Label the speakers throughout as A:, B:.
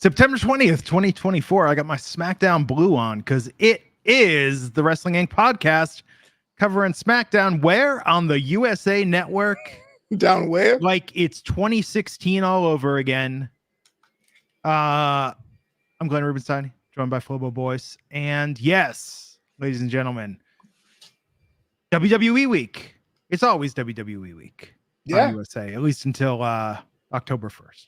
A: September 20th, 2024. I got my SmackDown blue on because it is the Wrestling Inc. podcast covering SmackDown where? On the USA Network.
B: Down where?
A: Like it's 2016 all over again. I'm Glenn Rubenstein, joined by Flobo Boyce. And yes, ladies and gentlemen, WWE week. It's always WWE week on USA, at least until October 1st.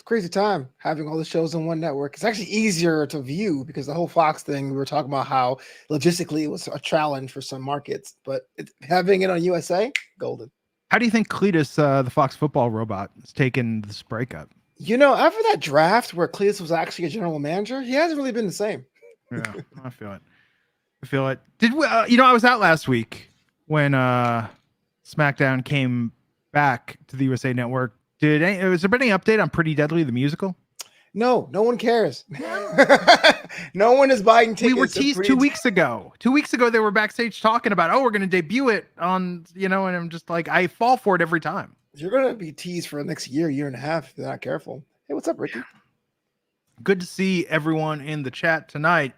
B: Crazy time having all the shows on one network. It's actually easier to view because the whole Fox thing, we were talking about how logistically it was a challenge for some markets, but having it on USA, golden.
A: How do you think Cletus, the Fox football robot, has taken this breakup?
B: You know, after that draft where Cletus was actually a general manager, he hasn't really been the same.
A: Yeah, I feel it. Did we, I was out last week when SmackDown came back to the USA Network. Was there any update on Pretty Deadly, the musical?
B: No one cares. No one is buying tickets.
A: We were teased 2 weeks ago. 2 weeks ago, they were backstage talking about, we're going to debut it on, and I'm just like, I fall for it every time.
B: You're going to be teased for the next year and a half if you're not careful. Hey, what's up, Ricky?
A: Good to see everyone in the chat tonight.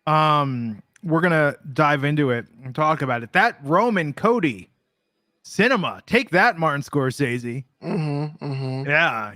A: We're going to dive into it and talk about it. That Roman Cody cinema. Take that, Martin Scorsese. Yeah.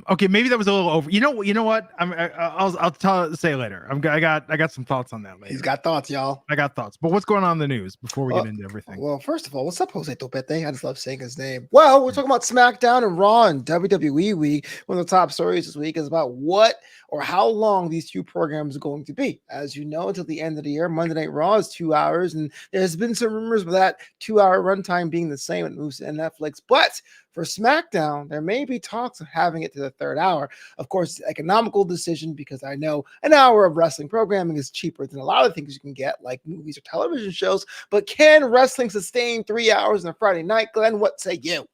A: Okay, maybe that was a little over. You know what? I'll say later. I got some thoughts on that later.
B: He's got thoughts, y'all.
A: I got thoughts. But what's going on in the news before we get into everything?
B: Well, first of all, what's up, Jose Topete? I just love saying his name. Well, we're talking about SmackDown and Raw and WWE Week. One of the top stories this week is about what or how long these two programs are going to be. As you know, until the end of the year, Monday Night Raw is 2 hours, and there's been some rumors about that 2 hour runtime being the same. It moves to Netflix, but for SmackDown, there may be talks of having it to the third hour. Of course, it's an economical decision because I know an hour of wrestling programming is cheaper than a lot of things you can get, like movies or television shows. But can wrestling sustain 3 hours on a Friday night, Glenn? What say you?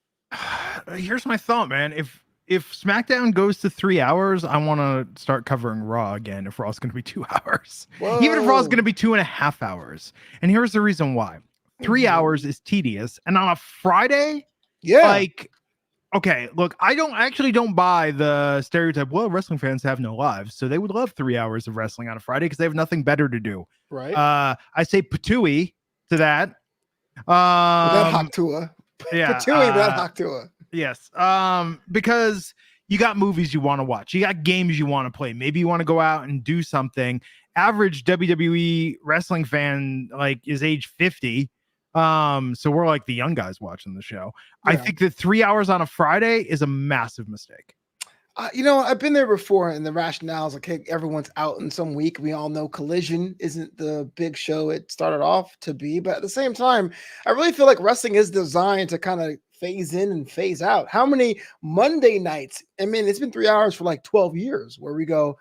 A: Here's my thought, man. If SmackDown goes to 3 hours, I want to start covering Raw again. If Raw's going to be 2 hours,
B: Whoa.
A: Even if Raw's going to be 2.5 hours. And here's the reason why: 3 hours is tedious, and on a Friday.
B: Yeah.
A: Like, okay, look, I actually don't buy the stereotype. Well, wrestling fans have no lives, so they would love 3 hours of wrestling on a Friday because they have nothing better to do.
B: Right.
A: I say patooey to that.
B: Without Haktua.
A: Yeah.
B: Patooey without Haktua.
A: Yes. Because you got movies you want to watch. You got games you want to play. Maybe you want to go out and do something. Average WWE wrestling fan is age 50. So we're like the young guys watching the show. Yeah. I think that 3 hours on a Friday is a massive mistake.
B: I've been there before, and the rationale is okay, everyone's out in some week. We all know Collision isn't the big show it started off to be, but at the same time, I really feel like wrestling is designed to kind of phase in and phase out. How many Monday nights? I mean, it's been 3 hours for like 12 years where we go,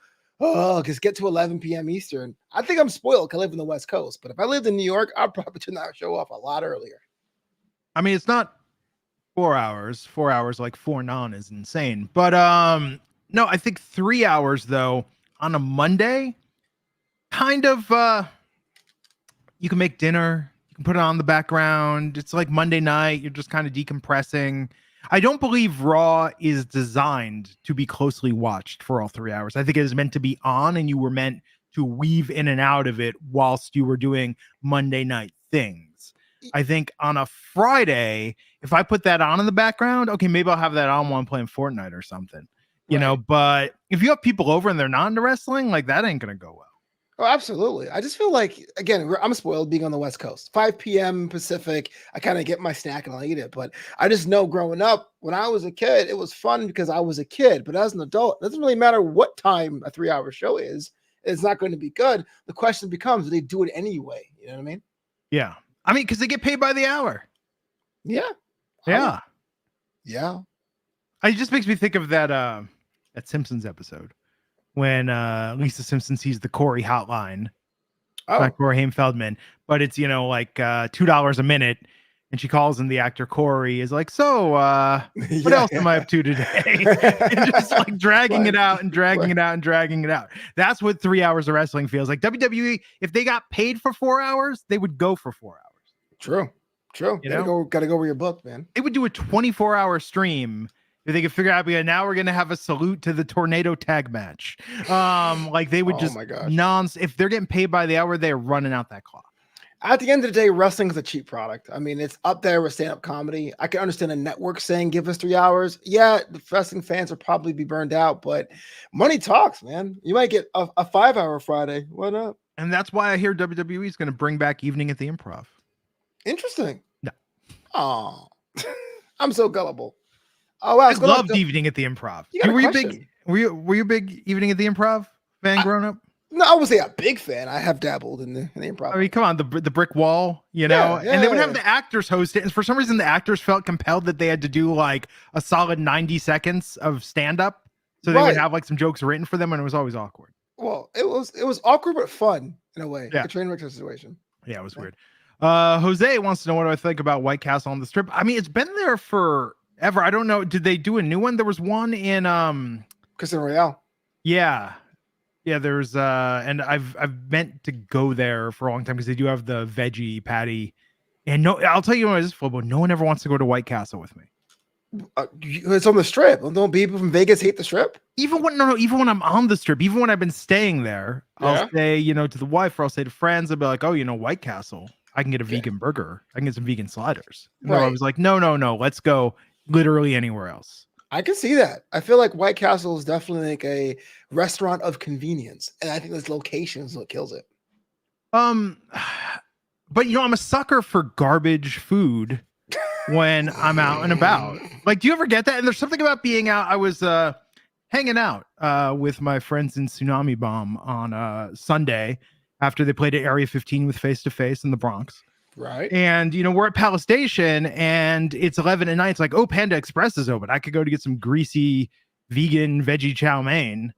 B: just get to 11 p.m. Eastern. I think I'm spoiled because I live in the West Coast, but if I lived in New York, I'd probably turn that show off a lot earlier.
A: I mean, it's not 4 hours. 4 hours like 4 non is insane. But no, I think 3 hours though on a Monday, kind of you can make dinner, you can put it on the background. It's like Monday night, you're just kind of decompressing. I don't believe Raw is designed to be closely watched for all 3 hours. I think it is meant to be on, and you were meant to weave in and out of it whilst you were doing Monday night things. I think on a Friday, if I put that on in the background, okay, maybe I'll have that on while I'm playing Fortnite or something, you know, but if you have people over and they're not into wrestling, like that ain't going to go well.
B: Oh, absolutely. I just feel like, again, I'm spoiled being on the West Coast. 5 p.m. Pacific, I kind of get my snack and I'll eat it. But I just know growing up, when I was a kid, it was fun because I was a kid. But as an adult, it doesn't really matter what time a 3 hour show is. It's not going to be good. The question becomes, do they do it anyway? You know what I mean?
A: Yeah. I mean, because they get paid by the hour.
B: Yeah.
A: Yeah.
B: Yeah.
A: It just makes me think of that Simpsons episode when Lisa Simpson sees the Corey hotline, by Corey Haim Feldman, but it's, like $2 a minute. And she calls in the actor Corey is like, so what else am I up to today? And just like dragging it out and dragging it out and dragging it out. That's what 3 hours of wrestling feels like. WWE, if they got paid for 4 hours, they would go for 4 hours.
B: True. You gotta go where you're booked, man.
A: They would do a 24-hour stream If they could figure out, yeah, now we're gonna have a salute to the tornado tag match. Like they would
B: Oh
A: just
B: my gosh.
A: if they're getting paid by the hour, they're running out that clock.
B: At the end of the day, wrestling is a cheap product. I mean, it's up there with stand-up comedy. I can understand a network saying give us 3 hours. Yeah, the wrestling fans will probably be burned out, but money talks, man. You might get a 5-hour Friday. Why not?
A: And that's why I hear WWE is going to bring back Evening at the Improv.
B: Interesting.
A: No.
B: Oh, I'm so gullible. Oh wow,
A: I loved Evening at the Improv. Were you a big Evening at the Improv fan growing up?
B: No, I would say a big fan. I have dabbled in the improv.
A: I mean, come on, the brick wall, you know, and they would have the actors host it. And for some reason, the actors felt compelled that they had to do like a solid 90 seconds of stand up. So they would have like some jokes written for them, and it was always awkward.
B: Well, it was awkward but fun in a way.
A: Yeah.
B: A train wreck situation.
A: Yeah, it was weird. Jose wants to know what I think about White Castle on the Strip. I mean, it's been there forever. I don't know. Did they do a new one? There was one in
B: Casino Royale.
A: Yeah. Yeah, there's and I've meant to go there for a long time because they do have the veggie patty. And no, I'll tell you what, this Flobo, no one ever wants to go to White Castle with me.
B: It's on the Strip. Don't people from Vegas hate the Strip?
A: Even when I'm on the Strip, even when I've been staying there, I'll say, to the wife, or I'll say to friends, I'll be like, oh, White Castle, I can get a vegan burger. I can get some vegan sliders. And I was like, no, let's go literally anywhere else.
B: I can see that. I feel like White Castle is definitely like a restaurant of convenience, and I think this location is what kills it.
A: But I'm a sucker for garbage food when I'm out and about. Like, do you ever get that? And there's something about being out. I was hanging out with my friends in Tsunami Bomb on Sunday after they played at Area 15 with Face to Face in the Bronx.
B: Right.
A: And, we're at Palace Station and it's 11 at night. It's like, oh, Panda Express is open. I could go to get some greasy vegan veggie chow mein.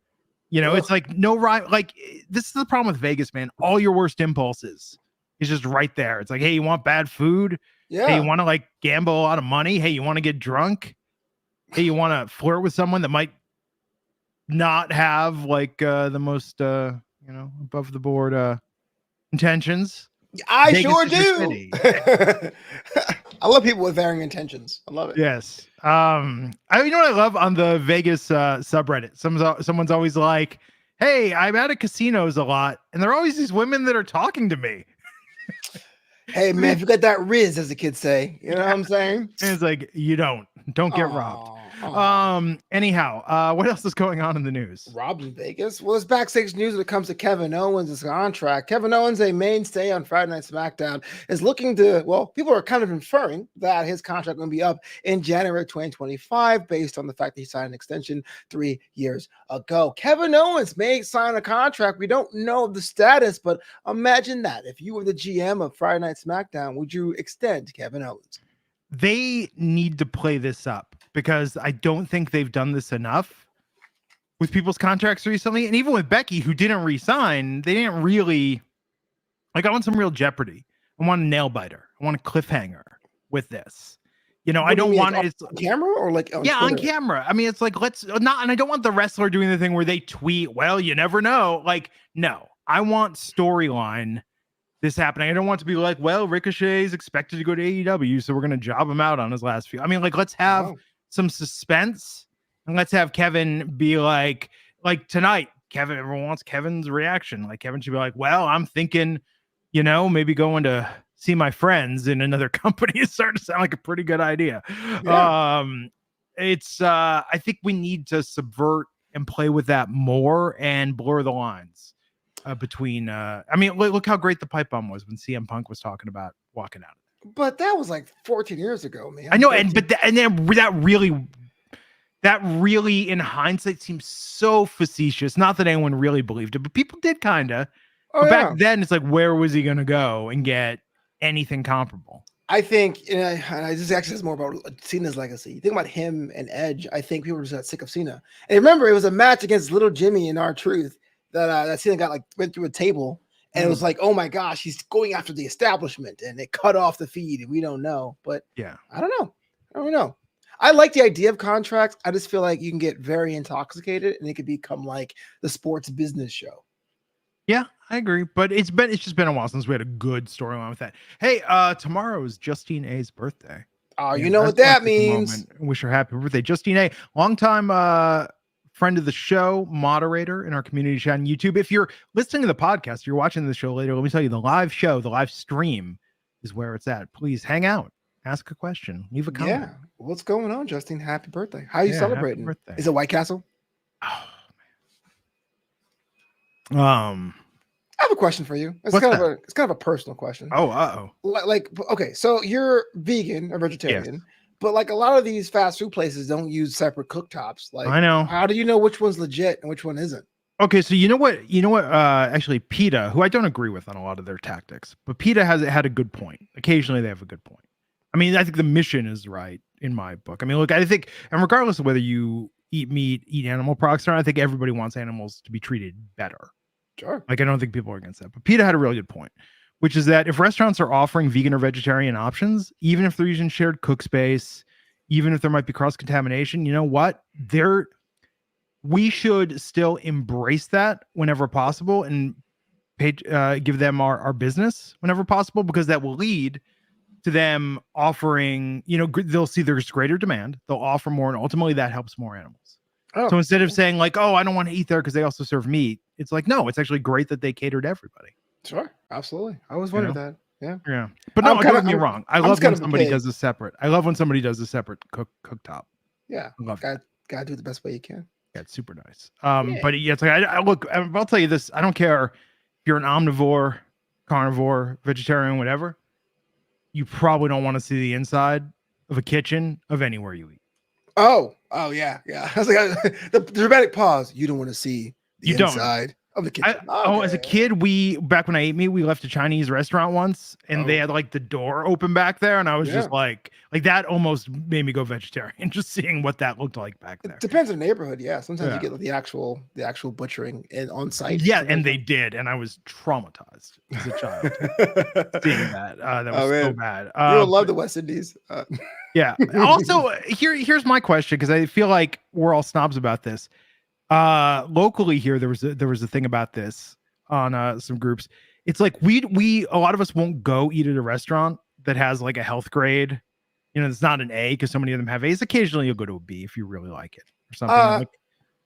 A: It's like no right. Like, this is the problem with Vegas, man. All your worst impulses is just right there. It's like, hey, you want bad food?
B: Yeah.
A: Hey, you want to like gamble a lot of money? Hey, you want to get drunk? Hey, you want to flirt with someone that might not have like the most, above the board intentions?
B: I sure do. I love people with varying intentions. I love it.
A: Yes. You know what I love on the Vegas subreddit? Someone's always like, hey, I'm out of casinos a lot, and there are always these women that are talking to me.
B: Hey man, if you got that Riz, as the kids say, you know what I'm saying?
A: And it's like, you don't get robbed. Anyhow, what else is going on in the news?
B: Robbed in Vegas? Well, it's backstage news when it comes to Kevin Owens' contract. Kevin Owens, a mainstay on Friday Night SmackDown, is looking to, people are kind of inferring that his contract will be up in January 2025 based on the fact that he signed an extension 3 years ago. Kevin Owens may sign a contract. We don't know the status, but imagine that. If you were the GM of Friday Night SmackDown, would you extend Kevin Owens?
A: They need to play this up because I don't think they've done this enough with people's contracts recently. And even with Becky, who didn't re-sign, they didn't really I want some real jeopardy. I want a nail biter. I want a cliffhanger with this. I don't want it. It's
B: on camera or like on
A: Twitter? On camera. I mean, it's like, and I don't want the wrestler doing the thing where they tweet, well, you never know. Like, no, I want storyline. This happening. I don't want to be like, well, Ricochet is expected to go to AEW, so we're going to job him out on his last few. I mean, like, let's have some suspense and let's have Kevin be like tonight, Kevin, everyone wants Kevin's reaction. Like, Kevin should be like, well, I'm thinking, maybe going to see my friends in another company is starting to sound like a pretty good idea. Yeah. I think we need to subvert and play with that more and blur the lines. Between look how great the pipe bomb was when CM Punk was talking about walking out.
B: But that was like 14 years ago, man.
A: I know, and then that really in hindsight seems so facetious. Not that anyone really believed it, but people did kind of. Back then, it's like, where was he going to go and get anything comparable?
B: I think, this actually is more about Cena's legacy. You think about him and Edge. I think people were just sick of Cena. And remember, it was a match against Little Jimmy and R-Truth. That Cena got went through a table and it was like, oh my gosh, he's going after the establishment and it cut off the feed and we don't know. But
A: yeah,
B: I don't know. I like the idea of contracts. I just feel like you can get very intoxicated and it could become like the sports business show.
A: Yeah, I agree. But it's just been a while since we had a good storyline with that. Hey, tomorrow is Justine A's birthday.
B: Oh,
A: Yeah,
B: you know
A: I
B: what
A: just wanna
B: that
A: take a
B: means.
A: moment and wish her happy birthday. Justine A, longtime friend of the show, moderator in our community chat on YouTube. If you're listening to the podcast, you're watching the show later, let me tell you, the live show, the live stream is where it's at. Please hang out, ask a question, leave a comment.
B: Yeah. What's going on, Justine? Happy birthday. How are you
A: Yeah, happy
B: celebrating?
A: birthday.
B: Is it White Castle?
A: Oh, man.
B: I have a question for you. It's
A: What's
B: kind
A: that?
B: of a personal question.
A: Oh, uh-oh.
B: Like, okay, so you're vegan or vegetarian, but like a lot of these fast food places don't use separate cooktops. Like,
A: I know.
B: how do you know which one's legit and which one isn't?
A: Okay, so you know what? Actually, PETA, who I don't agree with on a lot of their tactics, but PETA has had a good point. Occasionally, they have a good point. I mean, I think the mission is right in my book. I mean, look, I think, and regardless of whether you eat meat, eat animal products, or not, I think everybody wants animals to be treated better.
B: Sure.
A: Like, I don't think people are against that. But PETA had a really good point, which is that if restaurants are offering vegan or vegetarian options, even if they're using shared cook space, even if there might be cross contamination, you know what? We should still embrace that whenever possible and give them our business whenever possible, because that will lead to them offering, they'll see there's greater demand, they'll offer more, and ultimately that helps more animals. So instead of saying like, oh, I don't want to eat there because they also serve meat, it's like, no, it's actually great that they cater to everybody.
B: Sure, absolutely. I always wondered that.
A: Yeah. But no, don't get me wrong. I love when somebody does a separate. I love when somebody does a separate cooktop.
B: Yeah, gotta do it the best way you can.
A: Yeah, it's super nice. But yeah, it's like I look. I'll tell you this. I don't care if you're an omnivore, carnivore, vegetarian, whatever. You probably don't want to see the inside of a kitchen of anywhere you eat.
B: Oh yeah. I was like, the dramatic pause. You don't want to see the inside of the kitchen.
A: As a kid, back when I ate meat, we left a Chinese restaurant once, and they had like the door open back there, and I was just like that almost made me go vegetarian just seeing what that looked like back there.
B: It depends on the neighborhood. Yeah, sometimes you get like the actual butchering on site.
A: Yeah, and they did, and I was traumatized as a child seeing that. That was so bad.
B: You'll love the West Indies.
A: Yeah. Also, here's my question, because I feel like we're all snobs about this. Locally here, there was a thing about this on some groups. It's like we a lot of us won't go eat at a restaurant that has like a health grade. It's not an A, because so many of them have A's. Occasionally you'll go to a B if you really like it or something.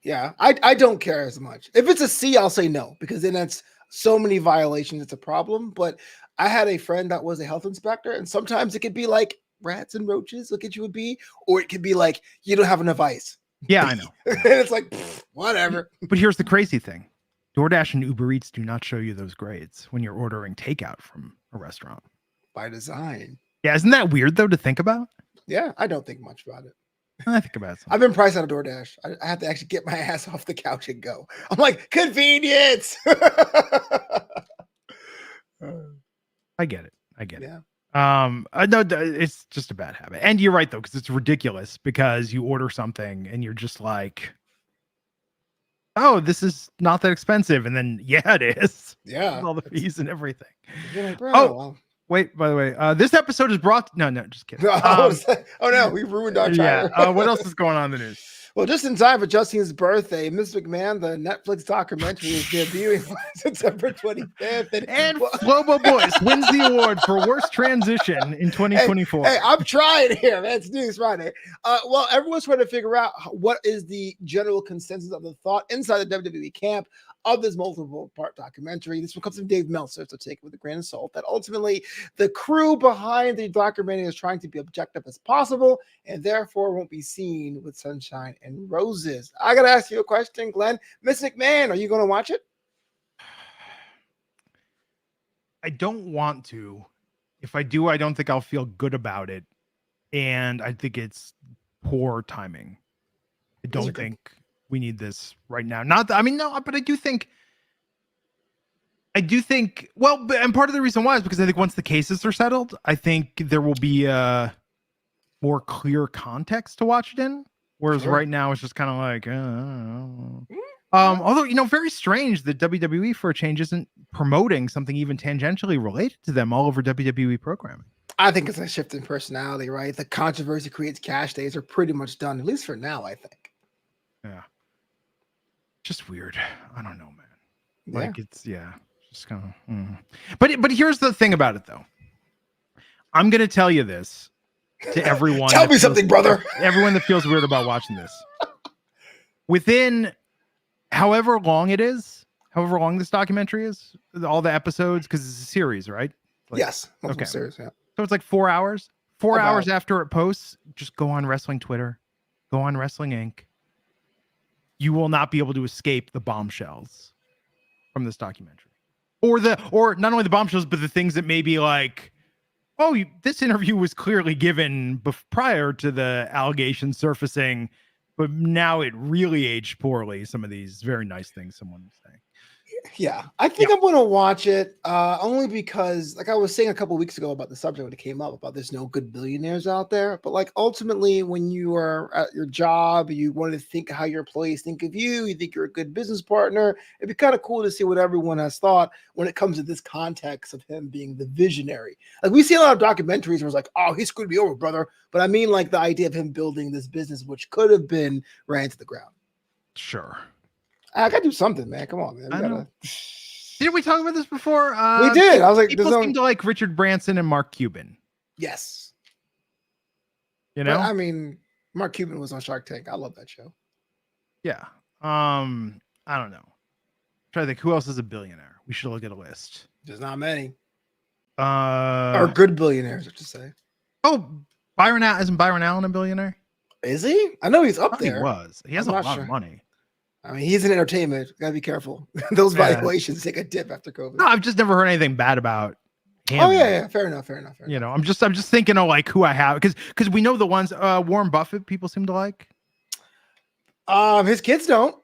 B: Yeah, I don't care as much. If it's a C, I'll say no, because then that's so many violations. It's a problem. But I had a friend that was a health inspector, and sometimes it could be like rats and roaches look at you a B, or it could be like you don't have enough ice.
A: Yeah, I know.
B: It's like whatever.
A: But here's the crazy thing: DoorDash and Uber Eats do not show you those grades when you're ordering takeout from a restaurant
B: by design.
A: Yeah, isn't that weird though to think about?
B: Yeah, I don't think much about it.
A: I think about it.
B: I've been priced out of DoorDash. I have to actually get my ass off the couch and go. I'm like, convenience.
A: I get it.
B: Yeah.
A: No, it's just a bad habit. And you're right though, because it's ridiculous, because you order something and you're just like, oh, this is not that expensive. And then yeah, it is.
B: Yeah.
A: All the fees and everything.
B: Like,
A: wait, by the way, this episode is brought no, just kidding.
B: Oh no, we ruined our trailer.
A: Yeah. What else is going on in the news?
B: Well, just in time for Justine's birthday, Ms. McMahon, the Netflix documentary, is debuting on September 25th.
A: And Flobo Boyce wins the award for worst transition in 2024.
B: Hey, I'm trying here, man. It's News Friday. Well, everyone's trying to figure out what is the general consensus of the thought inside the WWE camp of this multiple part documentary. This one comes from Dave Meltzer, so take it with a grain of salt, that ultimately the crew behind the documentary is trying to be objective as possible and therefore won't be seen with sunshine and roses. I got to ask you a question, Glenn. Miss McMahon, are you going to watch it?
A: I don't want to. If I do, I don't think I'll feel good about it. And I think it's poor timing. I don't think we need this right now. But I do think, well, and part of the reason why is because I think once the cases are settled, I think there will be a more clear context to watch it in. Whereas right now it's just kind of like, although, very strange that WWE for a change isn't promoting something even tangentially related to them all over WWE programming.
B: I think it's a shift in personality, right? The controversy creates cash days are pretty much done, at least for now, I think.
A: Yeah. Just weird. I don't know, man. Like it's just kind of. But here's the thing about it, though. I'm gonna tell you this, to everyone.
B: Tell me something, brother.
A: Everyone that feels weird about watching this. Within however long this documentary is, all the episodes, because it's a series, right? Like,
B: yes. Multiple series, yeah.
A: So it's like 4 hours. 4
B: About.
A: hours after it posts, just go on Wrestling Twitter, go on Wrestling Inc. You will not be able to escape the bombshells from this documentary. Or not only the bombshells, but the things that may be like, oh, this interview was clearly given prior to the allegations surfacing, but now it really aged poorly. Some of these very nice things someone was saying.
B: Yeah, I think I'm going to watch it only because, like I was saying a couple weeks ago about the subject when it came up about there's no good billionaires out there. But like ultimately, when you are at your job, you want to think how your employees think of you. You think you're a good business partner. It'd be kind of cool to see what everyone has thought when it comes to this context of him being the visionary. Like we see a lot of documentaries where it's like, oh, he screwed me over, brother. But I mean, like the idea of him building this business, which could have been ran to the ground.
A: Sure.
B: I gotta do something, man. Come on, man.
A: Didn't we talk about this before?
B: We did. I was like,
A: people seem to like Richard Branson and Mark Cuban.
B: Yes.
A: You know,
B: but, I mean, Mark Cuban was on Shark Tank. I love that show.
A: Yeah. I don't know. Try to think who else is a billionaire. We should look at a list.
B: There's not many. Or good billionaires, I should say.
A: Oh, isn't Byron Allen a billionaire?
B: Is he? I know he's up there.
A: He was. He has a lot of money.
B: I mean, he's in entertainment. Gotta be careful. Those valuations take a dip after COVID.
A: No, I've just never heard anything bad about him.
B: Oh yeah. Fair enough.
A: You know, I'm just thinking of like who I have because we know the ones Warren Buffett people seem to like.
B: His kids don't,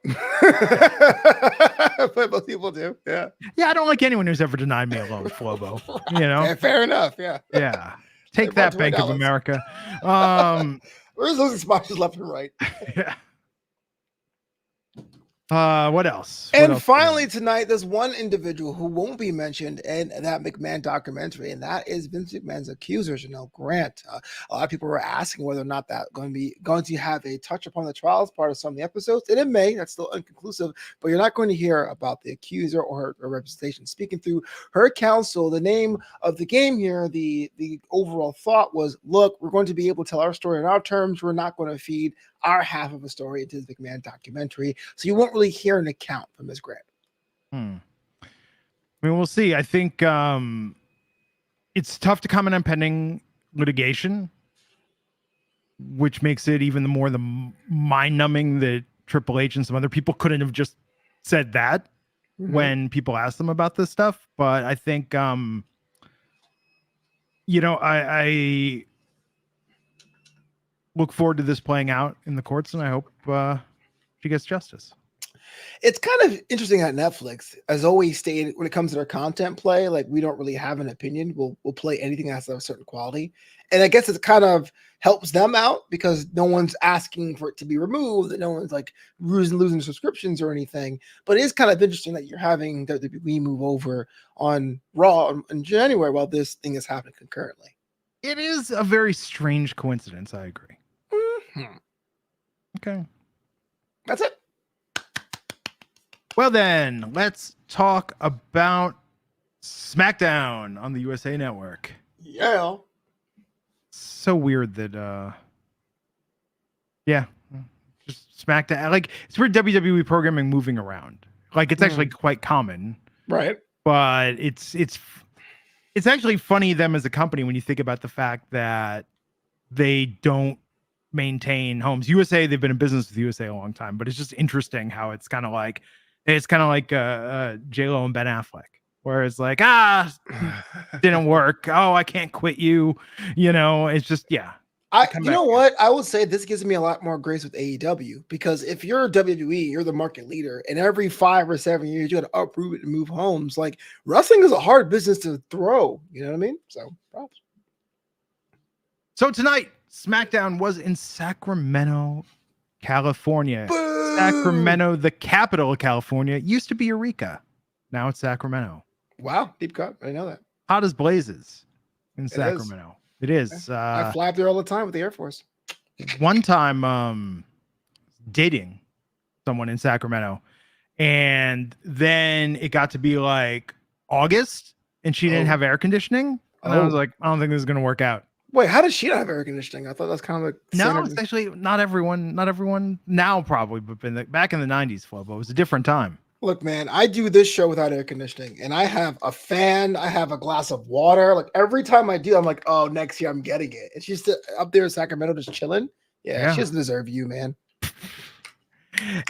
B: but most people do. Yeah.
A: Yeah, I don't like anyone who's ever denied me a loan, Flobo. You know.
B: Yeah, fair enough. Yeah.
A: Yeah. Take that, Bank of America.
B: We're losing sponsors left and right.
A: Yeah. What else?
B: And finally tonight, there's one individual who won't be mentioned in that McMahon documentary, and that is Vince McMahon's accuser, Janel Grant. A lot of people were asking whether or not that going to have a touch upon the trial as part of some of the episodes, and it may. That's still inconclusive, but you're not going to hear about the accuser or her representation. Speaking through her counsel, the name of the game here, the overall thought was, look, we're going to be able to tell our story in our terms. We're not going to feed our half of a story into the McMahon documentary, so you won't really hear an account from Ms. Grant.
A: I mean, we'll see. I think it's tough to comment on pending litigation, which makes it even more mind-numbing that Triple H and some other people couldn't have just said that when people asked them about this stuff. But I think, you know, I look forward to this playing out in the courts, and I hope she gets justice.
B: It's kind of interesting that Netflix has always stated when it comes to their content play, like we don't really have an opinion. We'll play anything that has a certain quality. And I guess it kind of helps them out because no one's asking for it to be removed, that no one's like losing subscriptions or anything. But it is kind of interesting that you're having WWE move over on Raw in January while this thing is happening concurrently.
A: It is a very strange coincidence. I agree. Okay.
B: That's it.
A: Well, then, let's talk about SmackDown on the USA Network.
B: Yeah.
A: So weird that, just SmackDown. Like, it's weird WWE programming moving around. Like, it's actually quite common.
B: Right.
A: But it's actually funny, them as a company, when you think about the fact that they don't maintain homes. USA, they've been in business with USA a long time, but it's just interesting how it's kind of like J-Lo and Ben Affleck, where it's like, didn't work. Oh, I can't quit you. You know, it's just, yeah.
B: You know what? I would say this gives me a lot more grace with AEW because if you're WWE, you're the market leader, and every 5 or 7 years you got to uproot it and move homes. Like wrestling is a hard business to throw. You know what I mean? So, props.
A: So tonight, SmackDown was in Sacramento, California.
B: Boo!
A: Sacramento, the capital of California. It used to be Eureka. Now it's Sacramento.
B: Wow, deep cut. I didn't know that.
A: Hot as blazes in Sacramento. It is.
B: I fly up there all the time with the Air Force.
A: One time, dating someone in Sacramento, and then it got to be like August, and she didn't have air conditioning, and I was like, I don't think this is gonna work out.
B: Wait, how does she not have air conditioning? I thought that's kind of a
A: No,
B: standard.
A: it's actually not everyone now probably, but back in the 90s, Flobo, it was a different time.
B: Look, man, I do this show without air conditioning, and I have a fan. I have a glass of water. Like every time I do, I'm like, oh, next year I'm getting it. And she's up there in Sacramento just chilling. Yeah, she doesn't deserve you, man.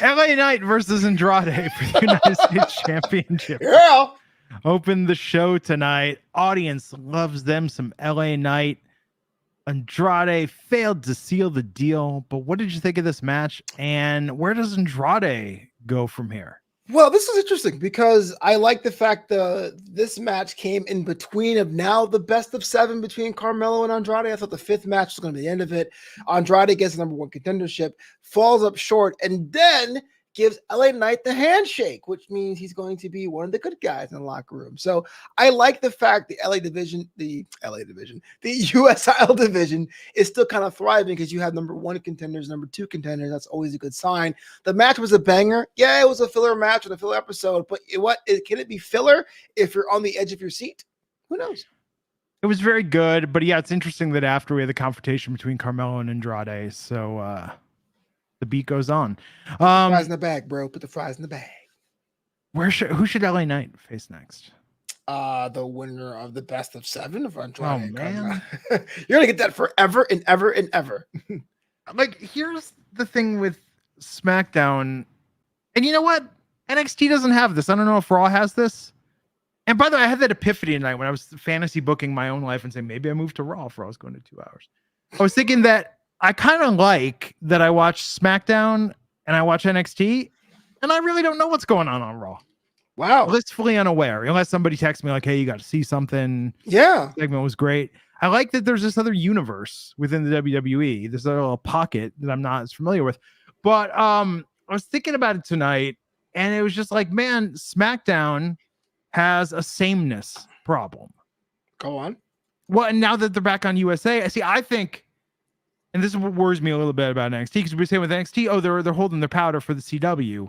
A: LA Knight versus Andrade for the United States Championship.
B: Yeah.
A: Open the show tonight. Audience loves them some LA Knight. Andrade failed to seal the deal, but what did you think of this match? And where does Andrade go from here?
B: Well, this is interesting because I like the fact that this match came in between of now the best of 7 between Carmelo and Andrade. I thought the 5th match was going to be the end of it. Andrade gets the #1 contendership, falls up short, and then gives LA Knight the handshake, which means he's going to be one of the good guys in the locker room. So I like the fact the US title division is still kind of thriving because you have #1 contenders, #2 contenders. That's always a good sign. The match was a banger. Yeah, it was a filler match and a filler episode, but can it be filler if you're on the edge of your seat? Who knows?
A: It was very good, but yeah, it's interesting that after we had the confrontation between Carmelo and Andrade, so the beat goes on.
B: Fries in the bag, bro. Put the fries in the bag.
A: Who should LA Knight face next?
B: The winner of the best of 7 of Andrade.
A: Oh man,
B: you're gonna get that forever and ever and ever.
A: Like, here's the thing with SmackDown, and you know what? NXT doesn't have this. I don't know if Raw has this. And by the way, I had that epiphany tonight when I was fantasy booking my own life and saying maybe I moved to Raw if Raw was going to 2 hours. I was thinking that I kind of like that I watch SmackDown and I watch NXT, and I really don't know what's going on Raw.
B: Wow.
A: Blissfully unaware, unless somebody texts me like, hey, you got to see something.
B: Yeah.
A: The segment was great. I like that there's this other universe within the WWE, this other little pocket that I'm not as familiar with. But I was thinking about it tonight, and it was just like, man, SmackDown has a sameness problem.
B: Go on.
A: Well, and now that they're back on USA, I think, and this is what worries me a little bit about NXT, because we were saying with NXT, oh, they're holding their powder for the CW.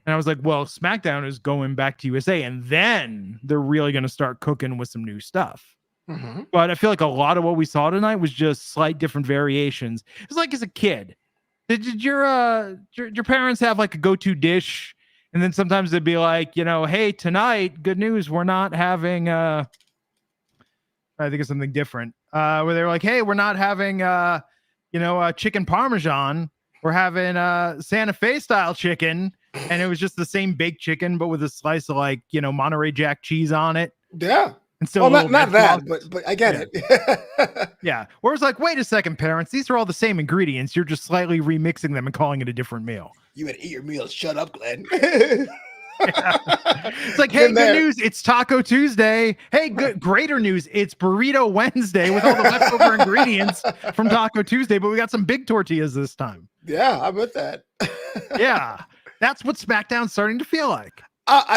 A: And I was like, well, SmackDown is going back to USA, and then they're really going to start cooking with some new stuff. Mm-hmm. But I feel like a lot of what we saw tonight was just slight different variations. It's like as a kid, did your parents have like a go-to dish? And then sometimes they'd be like, hey, tonight, good news, we're not having I think it's something different. Where they're like, hey, we're not having chicken parmesan. We're having Santa Fe style chicken. And it was just the same baked chicken, but with a slice of Monterey Jack cheese on it.
B: Yeah.
A: And so
B: not that, but I get it.
A: Yeah. Whereas wait a second, parents, these are all the same ingredients. You're just slightly remixing them and calling it a different meal.
B: You had to eat your meal. Shut up, Glenn.
A: Yeah. It's like, hey, good news, it's Taco Tuesday. Hey, greater news, it's Burrito Wednesday with all the leftover ingredients from Taco Tuesday, but we got some big tortillas this time.
B: Yeah, I bet that.
A: Yeah, that's what SmackDown's starting to feel like.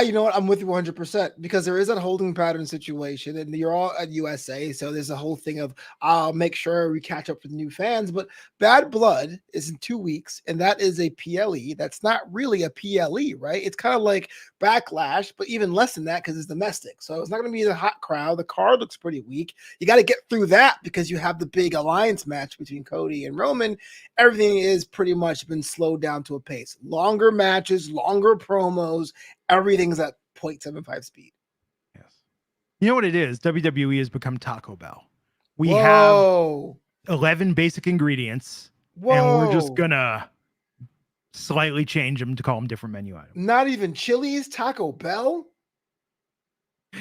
B: You know what? I'm with you 100% because there is that holding pattern situation, and you're all at USA, so there's a whole thing of I'll make sure we catch up with new fans. But Bad Blood is in 2 weeks, and that is a PLE. That's not really a PLE, right? It's kind of like Backlash, but even less than that because it's domestic. So it's not going to be the hot crowd. The card looks pretty weak. You got to get through that because you have the big alliance match between Cody and Roman. Everything is pretty much been slowed down to a pace. Longer matches, longer promos. Everything's at 0.75 speed.
A: Yes. You know what it is? WWE has become Taco Bell. We have 11 basic ingredients, and we're just going to slightly change them to call them different menu items.
B: Not even Chili's, Taco Bell?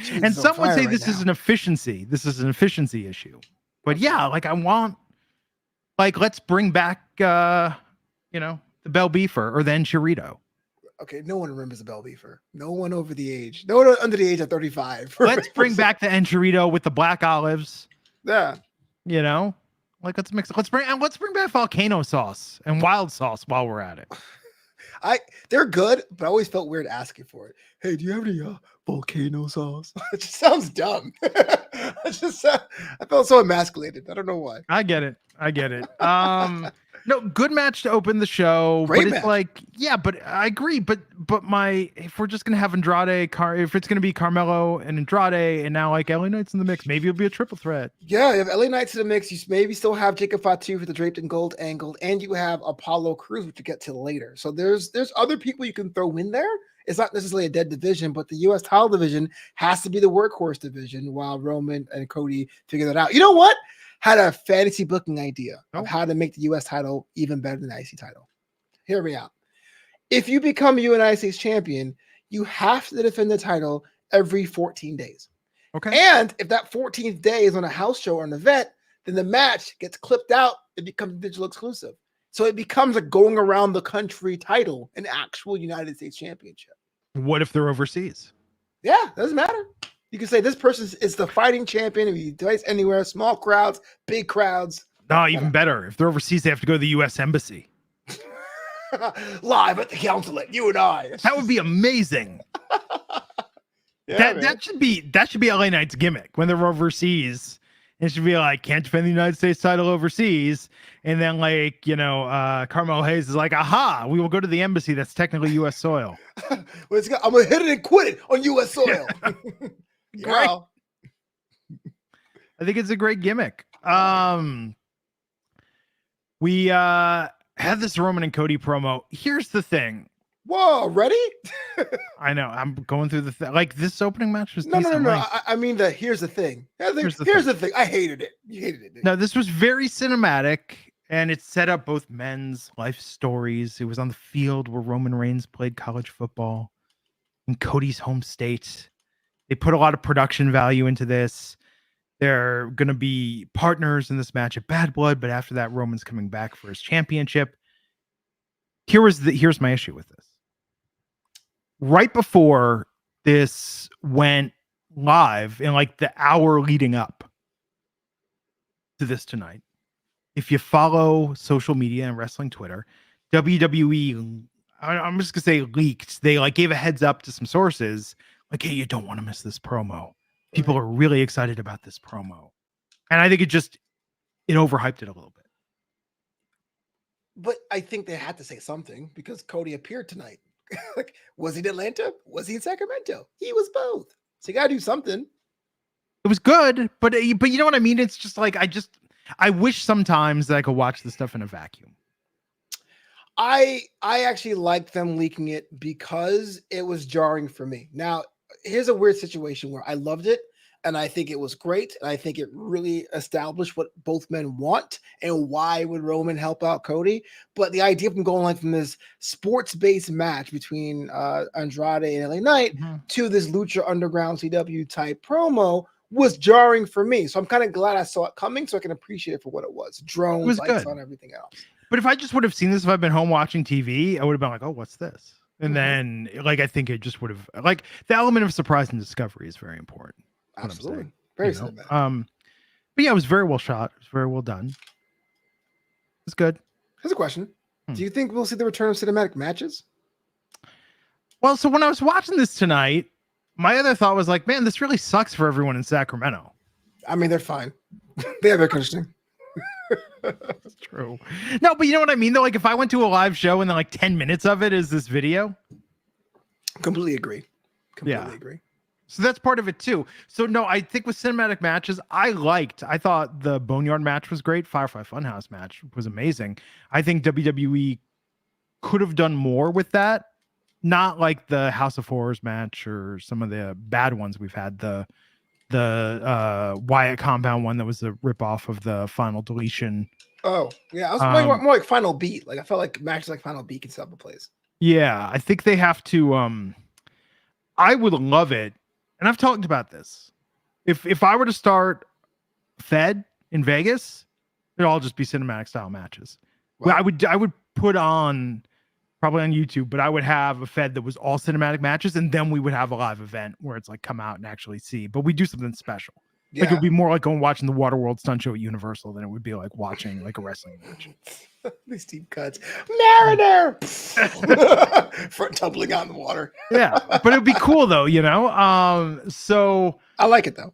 A: Chili's and some would say this is an efficiency. This is an efficiency issue. But yeah, I want, let's bring back, the Bell Beefer or the Enchilito.
B: Okay, no one remembers the Bell Beefer. No one over the age. No one under the age of 35.
A: Let's bring back the Enchilito with the black olives.
B: Yeah.
A: Let's bring back volcano sauce and wild sauce while we're at it.
B: They're good, but I always felt weird asking for it. Hey, do you have any volcano sauce? It just sounds dumb. I felt so emasculated. I don't know why.
A: I get it. No, good match to open the show.
B: Great
A: but it's
B: match.
A: like, yeah, but I agree. But if we're just gonna have Andrade, if it's gonna be Carmelo and Andrade, and now like LA Knight's in the mix, maybe it'll be a triple threat.
B: Yeah, you have LA Knights in the mix. You maybe still have Jacob Fatu for the draped in gold angle, and you have Apollo Crews, which you get to later. So there's other people you can throw in there. It's not necessarily a dead division, but the U.S. title division has to be the workhorse division while Roman and Cody figure that out. You know what? Had a fantasy booking idea of how to make the U.S. title even better than the IC title. Hear me out. If you become United States champion, you have to defend the title every 14 days.
A: Okay.
B: And if that 14th day is on a house show or an event, then the match gets clipped out. It becomes digital exclusive. So it becomes a going around the country title, an actual United States championship.
A: What if they're overseas?
B: Yeah, doesn't matter. You can say this person is the fighting champion. If you fight anywhere, small crowds, big crowds.
A: No, even better. If they're overseas, they have to go to the U.S. Embassy.
B: Live at the consulate, you and I.
A: That would be amazing. That should be LA Knight's gimmick when they're overseas. It should be like, can't defend the United States title overseas. And then like, Carmelo Hayes is like, aha, we will go to the embassy. That's technically U.S. soil.
B: I'm going to hit it and quit it on U.S. soil.
A: Great. I think it's a great gimmick. We had this Roman and Cody promo. Here's the thing.
B: Whoa, ready?
A: I know. I'm going through the thing. Like this opening match was
B: no. I mean, here's the thing. Here's the thing. I hated it. You hated it.
A: No, this was very cinematic, and it set up both men's life stories. It was on the field where Roman Reigns played college football in Cody's home state. They put a lot of production value into this. They're going to be partners in this match at Bad Blood, but after that, Roman's coming back for his championship. Here's my issue with this. Right before this went live, in like the hour leading up to this tonight, if you follow social media and wrestling Twitter, WWE, I'm just gonna say leaked. They like gave a heads up to some sources, like, hey, you don't want to miss this promo. People are really excited about this promo, and I think it overhyped it a little bit.
B: But I think they had to say something because Cody appeared tonight. Like, was he in Atlanta? Was he in Sacramento? He was both. So you gotta do something.
A: It was good, but you know what I mean? It's just like I wish sometimes that I could watch this stuff in a vacuum.
B: I actually liked them leaking it because it was jarring for me. Now, here's a weird situation where I loved it and I think it was great. And I think it really established what both men want and why would Roman help out Cody. But the idea of them going like from this sports-based match between Andrade and LA Knight to this Lucha Underground CW type promo was jarring for me. So I'm kind of glad I saw it coming so I can appreciate it for what it was. Drones, lights on, everything else.
A: But if I just would have seen this, if I've been home watching TV, I would have been like, oh, what's this? And then like, I think it just would have like the element of surprise and discovery is very important.
B: Absolutely. Very
A: cinematic. But yeah, it was very well shot. It was very well done. It's good.
B: Here's a question. Do you think we'll see the return of cinematic matches?
A: Well, so when I was watching this tonight, my other thought was like, man, this really sucks for everyone in Sacramento.
B: I mean, they're fine. They have air conditioning.
A: That's true. No, but you know what I mean? Though, like if I went to a live show and then like 10 minutes of it is this video.
B: Completely agree. Completely agree.
A: So that's part of it too. So no, I think with cinematic matches, I thought the Boneyard match was great. Firefly Funhouse match was amazing. I think WWE could have done more with that. Not like the House of Horrors match or some of the bad ones we've had. The Wyatt Compound one that was a ripoff of the Final Deletion.
B: Oh yeah, I was more like Final Beat. Like I felt like matches like Final Beat can set up a place.
A: Yeah, I think they have to. I would love it. And I've talked about this. If I were to start Fed in Vegas, it'd all just be cinematic style matches. Wow. I would put on probably on YouTube, but I would have a Fed that was all cinematic matches, and then we would have a live event where it's like come out and actually see. But we do something special. Yeah. Like it would be more like going watching the Waterworld stunt show at Universal than it would be like watching like a wrestling match.
B: These deep cuts. Mariner front tumbling out in the water.
A: Yeah, but it would be cool though, you know. So
B: I like it though.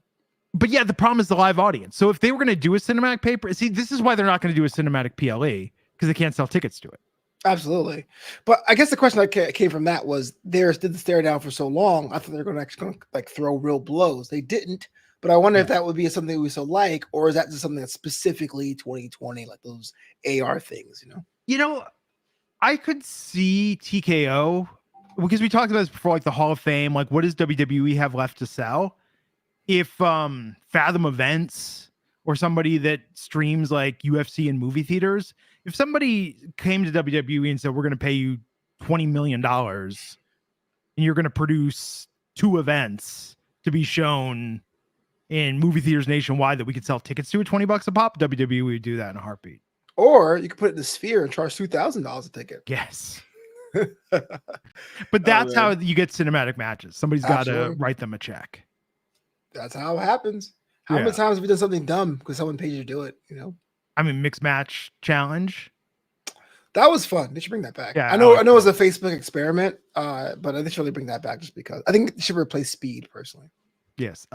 A: But yeah, the problem is the live audience. So if they were going to do a cinematic paper, see, this is why they're not going to do a cinematic PLE because they can't sell tickets to it.
B: Absolutely. But I guess the question that came from that was theirs did the stare down for so long. I thought they were going to like throw real blows. They didn't. But I wonder if that would be something we so like, or is that just something that's specifically 2020, like those AR things, you know?
A: You know, I could see TKO because we talked about this before, like the Hall of Fame. Like, what does WWE have left to sell? If Fathom Events or somebody that streams like UFC and movie theaters, if somebody came to WWE and said, we're going to pay you $20 million and you're going to produce 2 events to be shown in movie theaters nationwide that we could sell tickets to at $20 a pop, WWE would do that in a heartbeat.
B: Or you could put it in the Sphere and charge $2,000 a ticket.
A: Yes. But that's how you get cinematic matches. Somebody's got to write them a check.
B: That's how it happens. How many times have we done something dumb because someone paid you to do it, you know?
A: I mean, mixed match challenge.
B: That was fun. They should bring that back.
A: Yeah,
B: I know it was a Facebook experiment, but they should really bring that back just because. I think it should replace Speed, personally.
A: Yes.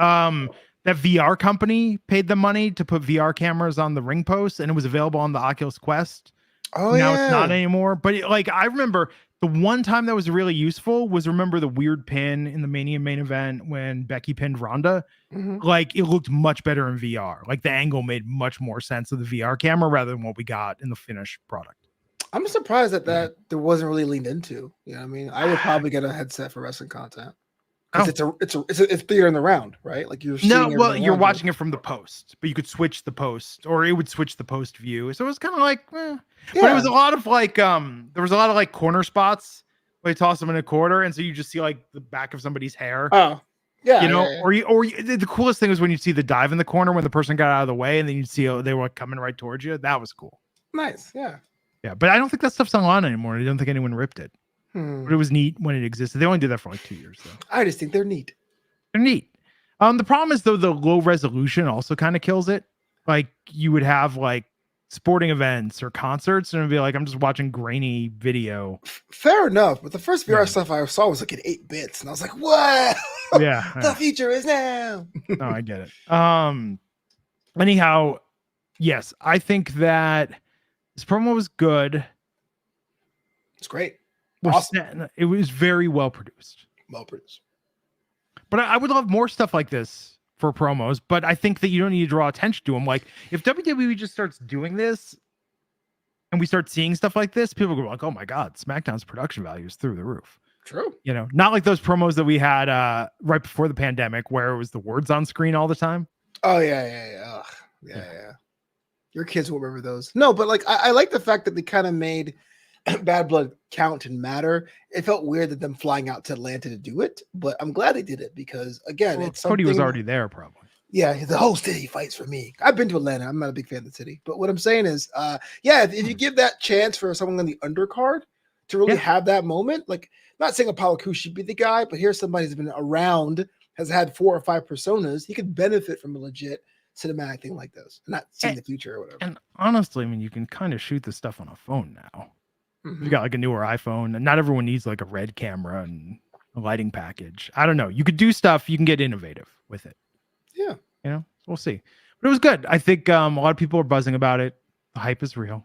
A: That VR company paid them money to put VR cameras on the ring posts, and it was available on the Oculus Quest.
B: Oh,
A: now it's not anymore. But I remember the one time that was really useful was the weird pin in the Mania main event when Becky pinned Ronda.
B: Mm-hmm.
A: Like it looked much better in VR. Like the angle made much more sense of the VR camera rather than what we got in the finished product.
B: I'm surprised that there wasn't really leaned into. You know what I mean? I would probably get a headset for wrestling content. Because it's theater in the round, right? Like you're
A: you're watching it from the post, but you could switch the post, or it would switch the post view. So it was kind of like, But it was a lot of like, there was a lot of like corner spots where they toss them in a quarter, and so you just see like the back of somebody's hair.
B: Oh, yeah,
A: Or the coolest thing was when you see the dive in the corner when the person got out of the way, and then you'd see they were like coming right towards you. That was cool.
B: Nice, yeah.
A: Yeah, but I don't think that stuff's online anymore. I don't think anyone ripped it. But it was neat when it existed. They only did that for like 2 years, though.
B: I just think they're neat.
A: They're neat. The problem is, though, the low resolution also kind of kills it. Like, you would have, like, sporting events or concerts, and it'd be like, I'm just watching grainy video.
B: Fair enough. But the first VR stuff I saw was like in 8 bits, and I was like, what?
A: Yeah.
B: The future is now.
A: No, I get it. Anyhow, yes, I think that this promo was good.
B: It's great.
A: Awesome. It was very well produced. But I would love more stuff like this for promos. But I think that you don't need to draw attention to them. Like if WWE just starts doing this and we start seeing stuff like this, people go like, "Oh my God, SmackDown's production value is through the roof."
B: True.
A: You know, not like those promos that we had right before the pandemic where it was the words on screen all the time.
B: Oh yeah. Your kids will remember those. No, but like I like the fact that they kind of made Bad Blood count and matter. It felt weird that them flying out to Atlanta to do it, but I'm glad they did it because again, it's
A: Cody was already there, probably.
B: Yeah, the whole city fights for me. I've been to Atlanta. I'm not a big fan of the city, but what I'm saying is, if you give that chance for someone on the undercard to really have that moment, like not saying Apollo Crews should be the guy, but here's somebody who's been around, has had 4 or 5 personas. He could benefit from a legit cinematic thing like this, not seeing the future or whatever.
A: And honestly, I mean, you can kind of shoot this stuff on a phone now. You got like a newer iPhone, and not everyone needs like a red camera and a lighting package. I don't know. You could do stuff. You can get innovative with it.
B: Yeah.
A: You know, we'll see. But it was good. I think a lot of people are buzzing about it. The hype is real.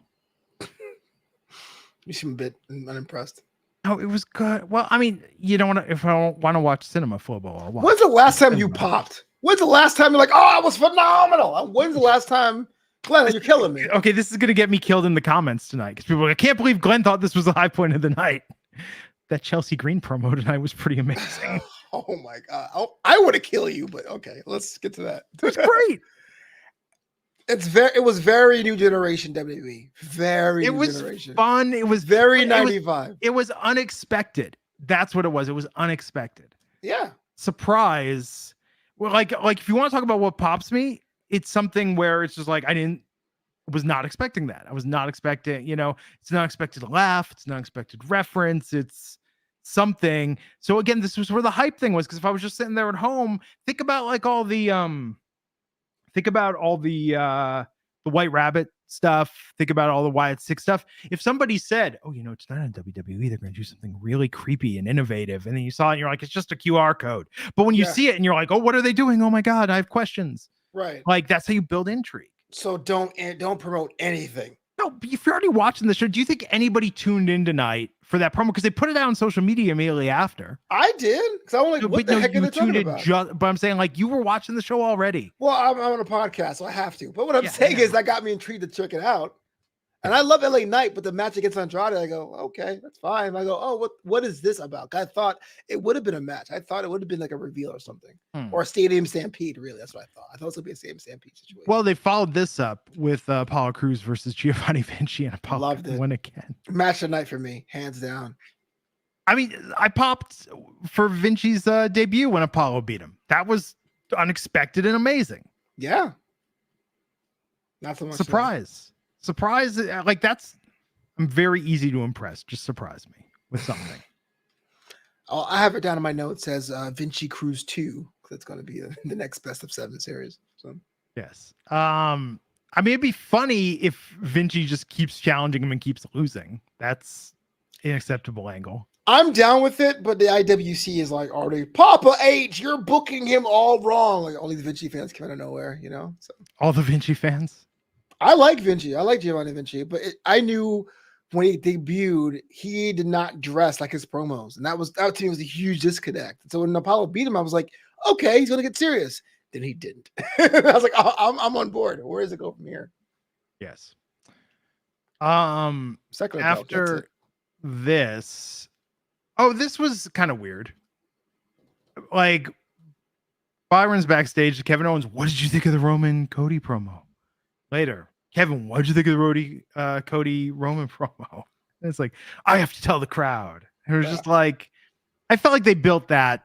B: You seem a bit unimpressed.
A: No, it was good. Well, I mean, you don't want to, if I don't want to watch cinema, Flobo, I'll watch.
B: When's the last time you popped? When's the last time you're like, oh, it was phenomenal? When's the last time? Glenn, you're killing me.
A: Okay, this is going to get me killed in the comments tonight because people are like, I can't believe Glenn thought this was the high point of the night. That Chelsea Green promo tonight was pretty amazing.
B: Oh my God. I would have killed you, but okay, let's get to that.
A: It was great.
B: It was very new generation WWE. Very new generation.
A: Fun. It was
B: very 95.
A: It was unexpected. That's what it was. It was unexpected.
B: Yeah.
A: Surprise. Well, like if you want to talk about what pops me, it's something where it's just like I was not expecting that. I was not expecting, it's an unexpected laugh, it's an unexpected reference, it's something. So again, this was where the hype thing was, because if I was just sitting there at home, think about all the White Rabbit stuff, think about all the Wyatt Six stuff. If somebody said, oh, it's not on WWE, they're going to do something really creepy and innovative, and then you saw it and you're like, it's just a QR code. But when you see it and you're like, oh, what are they doing? Oh my God, I have questions.
B: Right.
A: Like that's how you build intrigue.
B: So don't promote anything.
A: No, if you're already watching the show, do you think anybody tuned in tonight for that promo? Because they put it out on social media immediately after.
B: I did, because I was like, what the heck are they talking about?
A: But I'm saying, like, you were watching the show already.
B: Well, I'm on a podcast, so I have to. But what I'm saying is that got me intrigued to check it out. And I love LA Knight, but the match against Andrade, I go, okay, that's fine. I go, oh, what is this about? I thought it would have been a match. I thought it would have been like a reveal or something. Or a stadium stampede, really. That's what I thought. I thought it was going to be a stadium stampede situation.
A: Well, they followed this up with Apollo Crews versus Giovanni Vinci, and Apollo won again.
B: Match of the night for me, hands down.
A: I mean, I popped for Vinci's debut when Apollo beat him. That was unexpected and amazing.
B: Yeah. Not so much.
A: Surprise, like I'm very easy to impress. Just surprise me with something.
B: Oh, I have it down in my notes. It says Vinci Cruz 2. That's going to be the next best of 7 series. So
A: yes. I mean, it'd be funny if Vinci just keeps challenging him and keeps losing. That's an acceptable angle.
B: I'm down with it, but the IWC is like already Papa H. You're booking him all wrong. Like all these Vinci fans come out of nowhere, you know. So
A: all the Vinci fans.
B: I like Vinci. I like Giovanni Vinci, but I knew when he debuted, he did not dress like his promos, and that to me was a huge disconnect. So when Apollo beat him, I was like, okay, he's gonna get serious. Then he didn't. I was like, oh, I'm on board. Where does it go from here?
A: Yes.
B: Second
A: after this, this was kind of weird. Like Byron's backstage. Kevin Owens, what did you think of the Roman Cody promo? Later, Kevin, what did you think of the Cody Roman promo? And it's like, I have to tell the crowd. And it was just like, I felt like they built that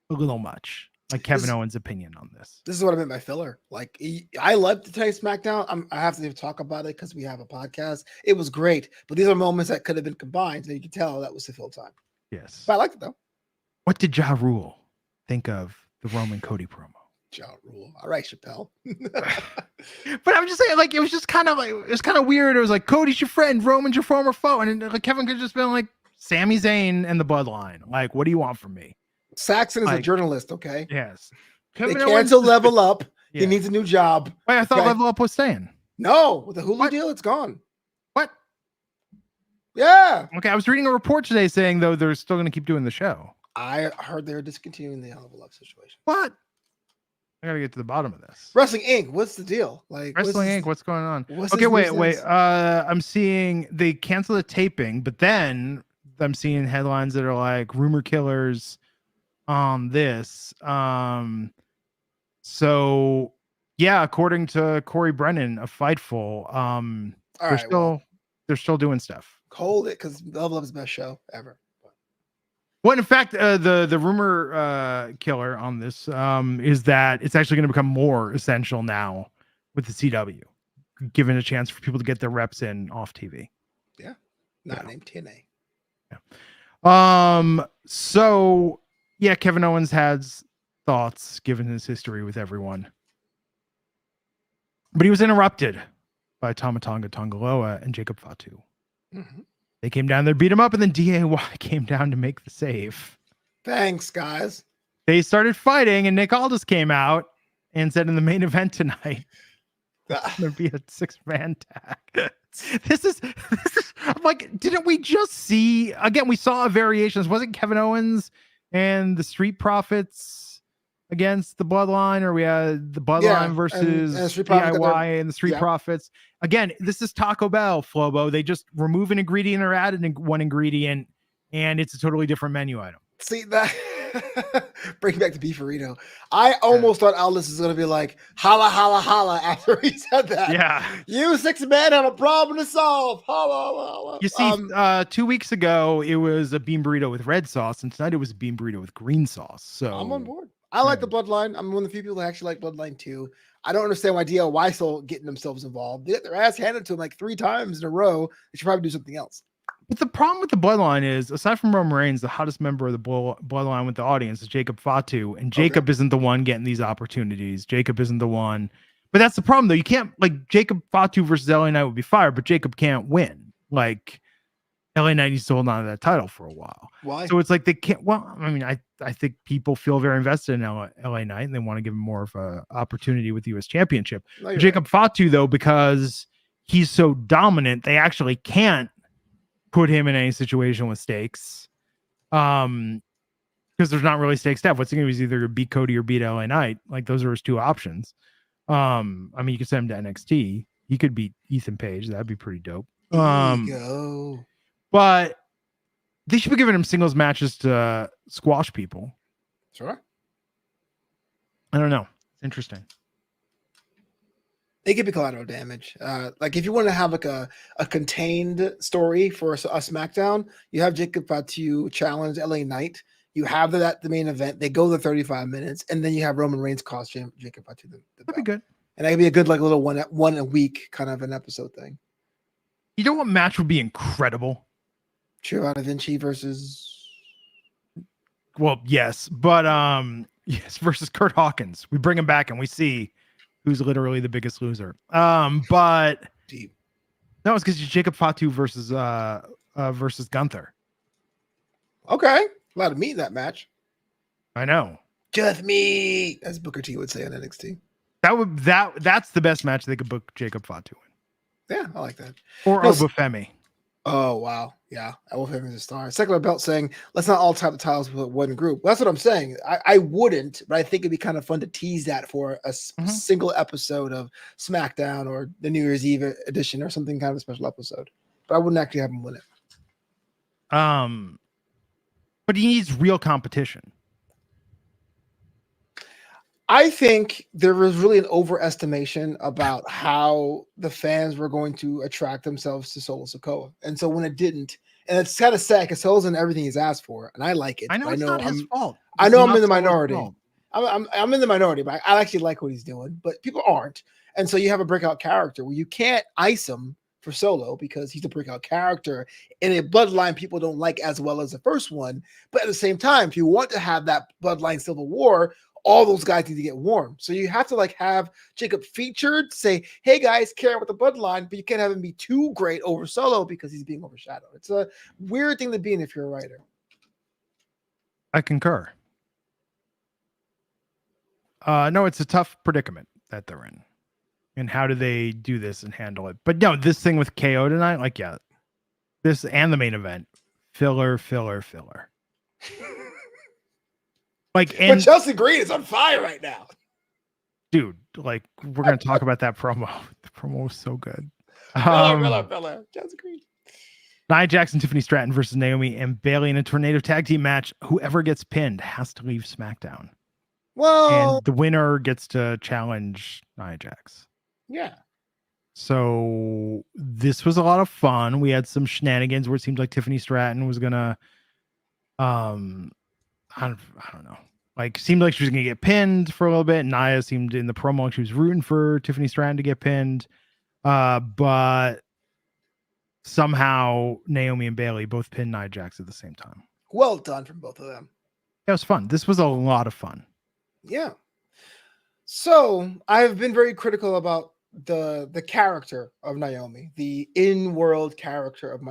A: a little much. Like Kevin Owens' opinion on this.
B: This is what I meant by filler. Like, I loved today's SmackDown. I have to talk about it because we have a podcast. It was great, but these are moments that could have been combined, so you can tell that was the fill time.
A: Yes,
B: but I liked it though.
A: What did Ja Rule think of the Roman Cody promo?
B: Ja Rule. All right, Chappelle.
A: But I'm just saying, like, it was kind of weird. It was like, Cody's your friend, Roman's your former foe, and like Kevin could have just been like, Sami Zayn and the Bloodline. Like, what do you want from me?
B: Saxon is a journalist, okay?
A: Yes.
B: Kevin they canceled Level Up. Yeah. He needs a new job.
A: Wait, I thought Level Up was staying.
B: No, with the Hulu deal, it's gone.
A: What?
B: Yeah.
A: Okay, I was reading a report today saying, though, they're still going to keep doing the show.
B: I heard they're discontinuing the Level Up situation.
A: What? I gotta get to the bottom of this.
B: Wrestling Inc. What's the deal? Like
A: Wrestling Inc. What's going on? Okay, wait. I'm seeing they cancel the taping, but then I'm seeing headlines that are like rumor killers on this. So yeah, according to Corey Brennan of Fightful, they're still doing stuff.
B: Hold it, because Level Up is the best show ever.
A: Well, in fact, the rumor killer on this is that it's actually going to become more essential now with the CW, given a chance for people to get their reps in off TV.
B: Yeah, not named TNA.
A: Yeah. So yeah, Kevin Owens has thoughts given his history with everyone, but he was interrupted by Tama Tonga Tongaloa and Jacob Fatu. Mm-hmm. They came down there, beat him up, and then DAY came down to make the save.
B: Thanks, guys.
A: They started fighting, and Nick Aldis came out and said in the main event tonight, there's going to be a 6-man tag. This is, I'm like, didn't we just see, again, we saw a variation. Wasn't Kevin Owens and the Street Profits against the Bloodline, or we had the Bloodline versus DIY and the Street Profits. Again, this is Taco Bell, Flobo. They just remove an ingredient or add one ingredient, and it's a totally different menu item.
B: See that? Bring back the beefarito. I almost thought Aldis is going to be like, holla, holla, holla, after he said that.
A: Yeah.
B: You 6 men have a problem to solve. Holla, holla, holla.
A: You see, 2 weeks ago, it was a bean burrito with red sauce, and tonight it was a bean burrito with green sauce. So
B: I'm on board. I like the Bloodline. I'm one of the few people that actually like Bloodline too. I don't understand why DIY still getting themselves involved. They get their ass handed to them like 3 times in a row. They should probably do something else.
A: But the problem with the Bloodline is, aside from Roman Reigns, the hottest member of the Bloodline with the audience is Jacob Fatu, and Jacob isn't the one getting these opportunities. Jacob isn't the one. But that's the problem, though. You can't, like, Jacob Fatu versus LA Knight would be fire, but Jacob can't win. Like, LA Knight needs to hold on to that title for a while.
B: Why?
A: So it's like they can't. Well, I mean, I think people feel very invested in LA Knight, and they want to give him more of an opportunity with the U.S. Championship. Jacob Fatu, though, because he's so dominant, they actually can't put him in any situation with stakes. Because there's not really stakes to have. What's he going to do is either beat Cody or beat LA Knight. Like, those are his two options. I mean, you could send him to NXT. He could beat Ethan Page. That'd be pretty dope.
B: Ego.
A: But they should be giving him singles matches to squash people.
B: Sure.
A: I don't know. It's interesting.
B: It could be collateral damage. Like if you want to have like a contained story for a SmackDown, you have Jacob Fatu challenge LA Knight. You have that the main event. They go the 35 minutes, and then you have Roman Reigns cost Jacob Fatu the
A: That'd be good.
B: And that could be a good like little one a week kind of an episode thing.
A: You know what match would be incredible?
B: Giovanni Vinci versus.
A: Well, yes, but yes, versus Kurt Hawkins. We bring him back and we see who's literally the biggest loser. But
B: Deep.
A: No, it's because Jacob Fatu versus Gunther.
B: Okay. A lot of meat in that match.
A: I know.
B: Just me, as Booker T would say on NXT.
A: That's the best match they could book Jacob Fatu in.
B: Yeah, I like that.
A: Or Obafemi.
B: Oh wow, yeah, Obafemi is a star. Secular Belt saying, "Let's not all type the titles with one group." Well, that's what I'm saying. I wouldn't, but I think it'd be kind of fun to tease that for a single episode of SmackDown or the New Year's Eve edition or something kind of a special episode. But I wouldn't actually have him win it.
A: But he needs real competition.
B: I think there was really an overestimation about how the fans were going to attract themselves to Solo Sikoa. And so when it didn't, and it's kind of sad because Solo's done everything he's asked for, and I like it.
A: I know it's not his fault.
B: I know I'm in the minority. I'm in the minority, but I actually like what he's doing, but people aren't. And so you have a breakout character where you can't ice him for Solo because he's a breakout character in a bloodline people don't like as well as the first one. But at the same time, if you want to have that bloodline civil war, all those guys need to get warm. So you have to like have Jacob featured, say, hey guys, care about the bloodline, but you can't have him be too great over Solo because he's being overshadowed. It's a weird thing to be in if you're a writer.
A: I concur. No, it's a tough predicament that they're in. And how do they do this and handle it? But no, this thing with KO tonight, like, yeah, this and the main event, filler. Like, and
B: but Chelsea Green is on fire right now.
A: Dude, like, we're going to talk about that promo. The promo was so good.
B: Filler. Chelsea Green.
A: Nia Jax and Tiffany Stratton versus Naomi and Bayley in a tornado tag team match. Whoever gets pinned has to leave SmackDown.
B: Well,
A: and the winner gets to challenge Nia Jax.
B: Yeah.
A: So this was a lot of fun. We had some shenanigans where it seemed like Tiffany Stratton was gonna, I don't know, like seemed like she was gonna get pinned for a little bit. Nia seemed in the promo like she was rooting for Tiffany Stratton to get pinned, but somehow Naomi and Bayley both pinned Nia Jax at the same time.
B: Well done from both of them.
A: It was fun. This was a lot of fun.
B: Yeah. So I've been very critical about the character of Naomi, the in-world character of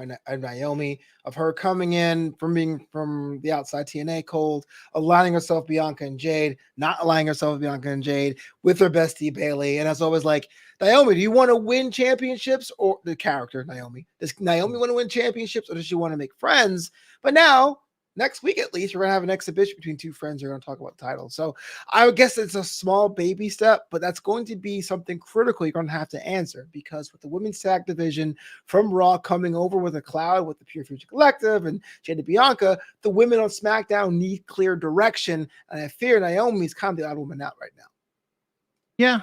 B: Naomi, of her coming in from being from the outside TNA cold, aligning herself Bianca and Jade, not aligning herself with Bianca and Jade, with her bestie Bayley. And it's always like, Naomi, do you want to win championships? Or the character Naomi, does Naomi want to win championships or does she want to make friends? But now, next week, at least, we're going to have an exhibition between two friends who are going to talk about the title. So I would guess it's a small baby step, but that's going to be something critical you're going to have to answer, because with the women's tag division from Raw coming over with a cloud with the Pure Future Collective and Jade and Bianca, the women on SmackDown need clear direction. And I fear Naomi's kind of the odd woman out right now.
A: Yeah.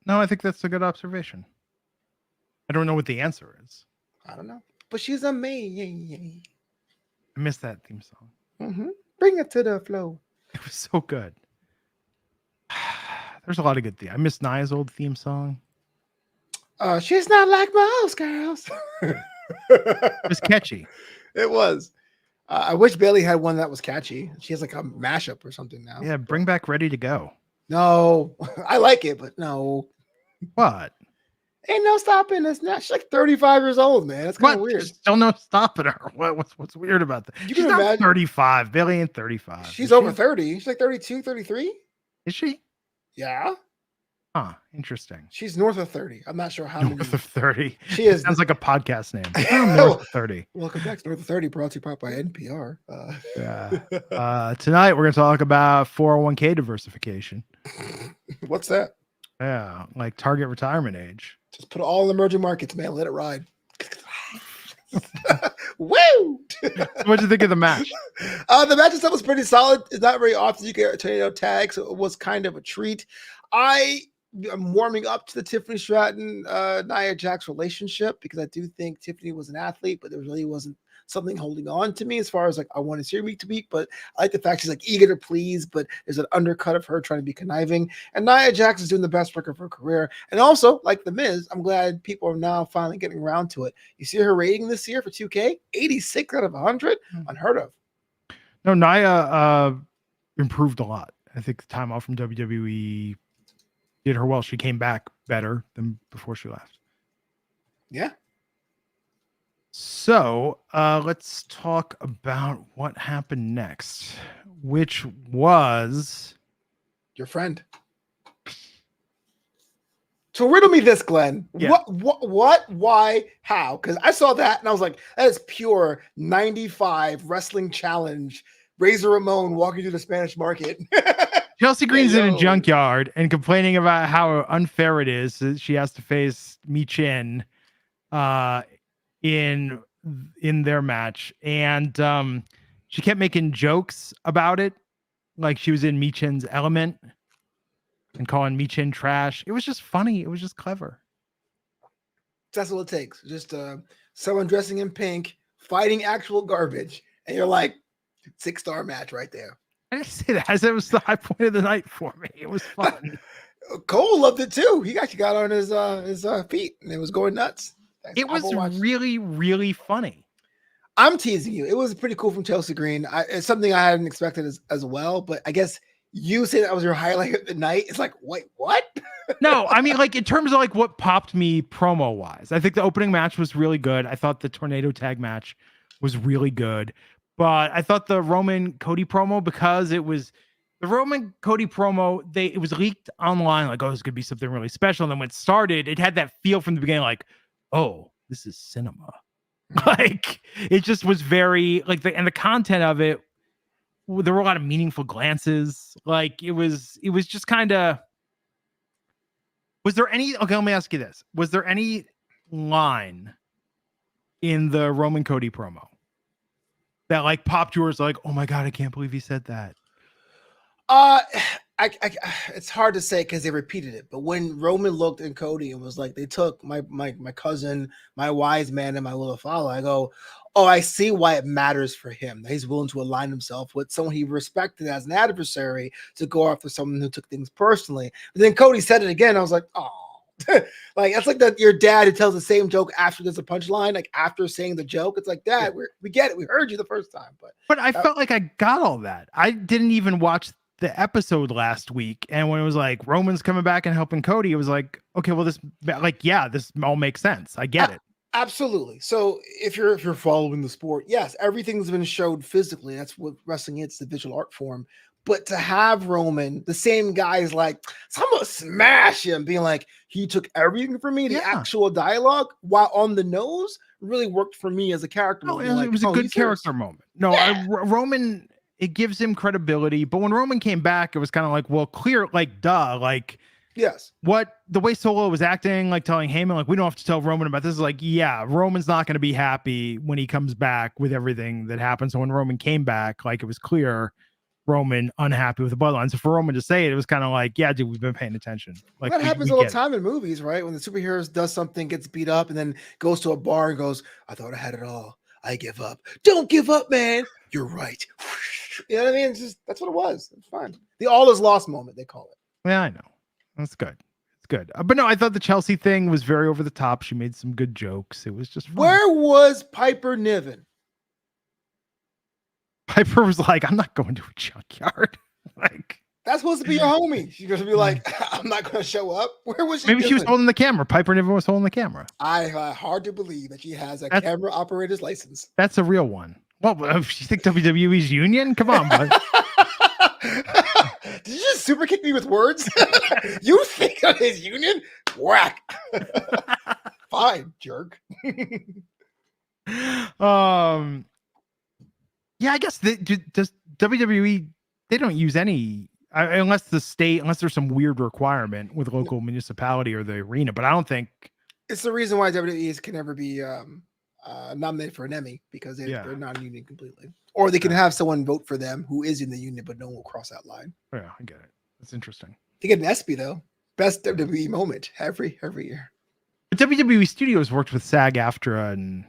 A: No, I think that's a good observation. I don't know what the answer is.
B: I don't know. But she's amazing.
A: I missed that theme song.
B: Mm-hmm. Bring it to the flow.
A: It was so good. There's a lot of good themes. I missed Nia's old theme song.
B: She's not like most girls.
A: It was catchy.
B: It was. I wish Bayley had one that was catchy. She has like a mashup or something now.
A: Yeah, bring back Ready to Go.
B: No, I like it, but no.
A: What?
B: Ain't no stopping us now. She's like 35 years old, man. That's kind of weird.
A: Still no stopping her. What's weird about that?
B: You
A: She's
B: can
A: not
B: imagine.
A: 35. Bayley ain't 35.
B: She's over 30. She's like 32, 33.
A: Is she?
B: Yeah.
A: Huh. Interesting.
B: She's north of 30. I'm not sure how many.
A: North of 30.
B: She is.
A: Sounds like a podcast name. Oh, north of 30.
B: Welcome back to North of 30, brought to you by NPR.
A: Yeah. Tonight we're going to talk about 401k diversification.
B: What's that?
A: Yeah, like target retirement age.
B: Just put it all in emerging markets, man. Let it ride. Woo!
A: What'd you think of the match?
B: The match itself was pretty solid. It's not very often you get a tornado tag, so it was kind of a treat. I'm warming up to the Tiffany Stratton, Nia Jax relationship because I do think Tiffany was an athlete, but there really wasn't something holding on to me as far as like I want to see her week to week. But I like the fact she's like eager to please, but there's an undercut of her trying to be conniving. And Nia Jax is doing the best work of her career. And also, like The Miz, I'm glad people are now finally getting around to it. You see her rating this year for 2K, 86 out of 100, unheard of.
A: No, Nia improved a lot. I think the time off from WWE did her well. She came back better than before she left.
B: Yeah.
A: So let's talk about what happened next, which was
B: your friend. So riddle me this, Glenn.
A: Yeah.
B: What, why, how? Because I saw that and I was like, that is pure 95 wrestling challenge. Razor Ramon walking through the Spanish market.
A: Chelsea Green's in a junkyard and complaining about how unfair it is that she has to face Michin in their match. And she kept making jokes about it, like she was in Michin's element and calling Michin trash. It was just funny. It was just clever.
B: That's all it takes. Just someone dressing in pink, fighting actual garbage. And you're like, 6-star match right there.
A: I didn't say that. I said it was the high point of the night for me. It was fun.
B: Cole loved it too. He actually got on his feet and it was going nuts.
A: It was really, really funny.
B: I'm teasing you. It was pretty cool from Chelsea Green. It's something I hadn't expected as well, but I guess you say that was your highlight of the night. It's like, wait, what?
A: No, I mean, like in terms of like what popped me promo wise, I think the opening match was really good. I thought the tornado tag match was really good. But I thought the Roman Cody promo, because it was the Roman Cody promo, it was leaked online like, oh, this could be something really special. And then when it started, it had that feel from the beginning, like, oh, this is cinema. Like it just was very like and the content of it, there were a lot of meaningful glances. Like it was just kind of. Was there any? Okay, let me ask you this: was there any line in the Roman Cody promo that like popped yours, like, oh my god, I can't believe he said that?
B: It's hard to say because they repeated it. But when Roman looked at Cody and was like, they took my cousin, my wise man, and my little father, I go, oh, I see why it matters for him. That he's willing to align himself with someone he respected as an adversary to go after someone who took things personally. But then Cody said it again. I was like, oh. Like that's like your dad who tells the same joke after there's a punchline, like after saying the joke. It's like, Dad, we get it. We heard you the first time. But
A: I felt like I got all that. I didn't even watch the episode last week, and when it was like Roman's coming back and helping Cody, it was like, okay, well, this all makes sense. I get it.
B: Absolutely. So if you're following the sport, yes, everything's been showed physically. That's what wrestling is, the visual art form. But to have Roman, the same guy is like, so I'm gonna smash him, being like, he took everything from me. The actual dialogue, while on the nose, really worked for me as a character.
A: No, it was a good character moment. No, Roman, it gives him credibility. But when Roman came back, it was kind of like, well, clear, like, duh, like,
B: yes.
A: What the way Solo was acting, like telling Heyman, like, we don't have to tell Roman about this. Is like, yeah, Roman's not going to be happy when he comes back with everything that happened. So when Roman came back, like, it was clear Roman unhappy with the bloodline. So for Roman to say it, it was kind of like, yeah, dude, we've been paying attention. Like
B: that happens all the time in movies, right? When the superheroes does something, gets beat up, and then goes to a bar and goes, I thought I had it all. I give up. Don't give up, man. You're right. You know what I mean? It's just that's what it was. It's fine. The all is lost moment, they call it.
A: Yeah, I know. That's good. It's good. But no, I thought the Chelsea thing was very over the top. She made some good jokes. It was just fun.
B: Where was Piper Niven?
A: Piper was like, I'm not going to a junkyard. Like,
B: that's supposed to be your homie. She's going to be like, I'm not going to show up. Where was she?
A: Maybe she was holding the camera. Piper Niven was holding the camera.
B: Hard to believe that she has a camera operator's license.
A: That's a real one. Well, you think WWE's union? Come on, bud.
B: Did you just super kick me with words? You think of his union? Whack. Fine, jerk.
A: Yeah, I guess does WWE, they don't use any unless there's some weird requirement with local municipality or the arena, but I don't think
B: it's the reason why WWE can never be nominated for an Emmy, because they're non-union completely, or they can have someone vote for them who is in the union, but no one will cross that line.
A: Yeah, I get it. That's interesting.
B: They get an ESPY though, best WWE moment every year.
A: But WWE Studios worked with SAG-AFTRA, and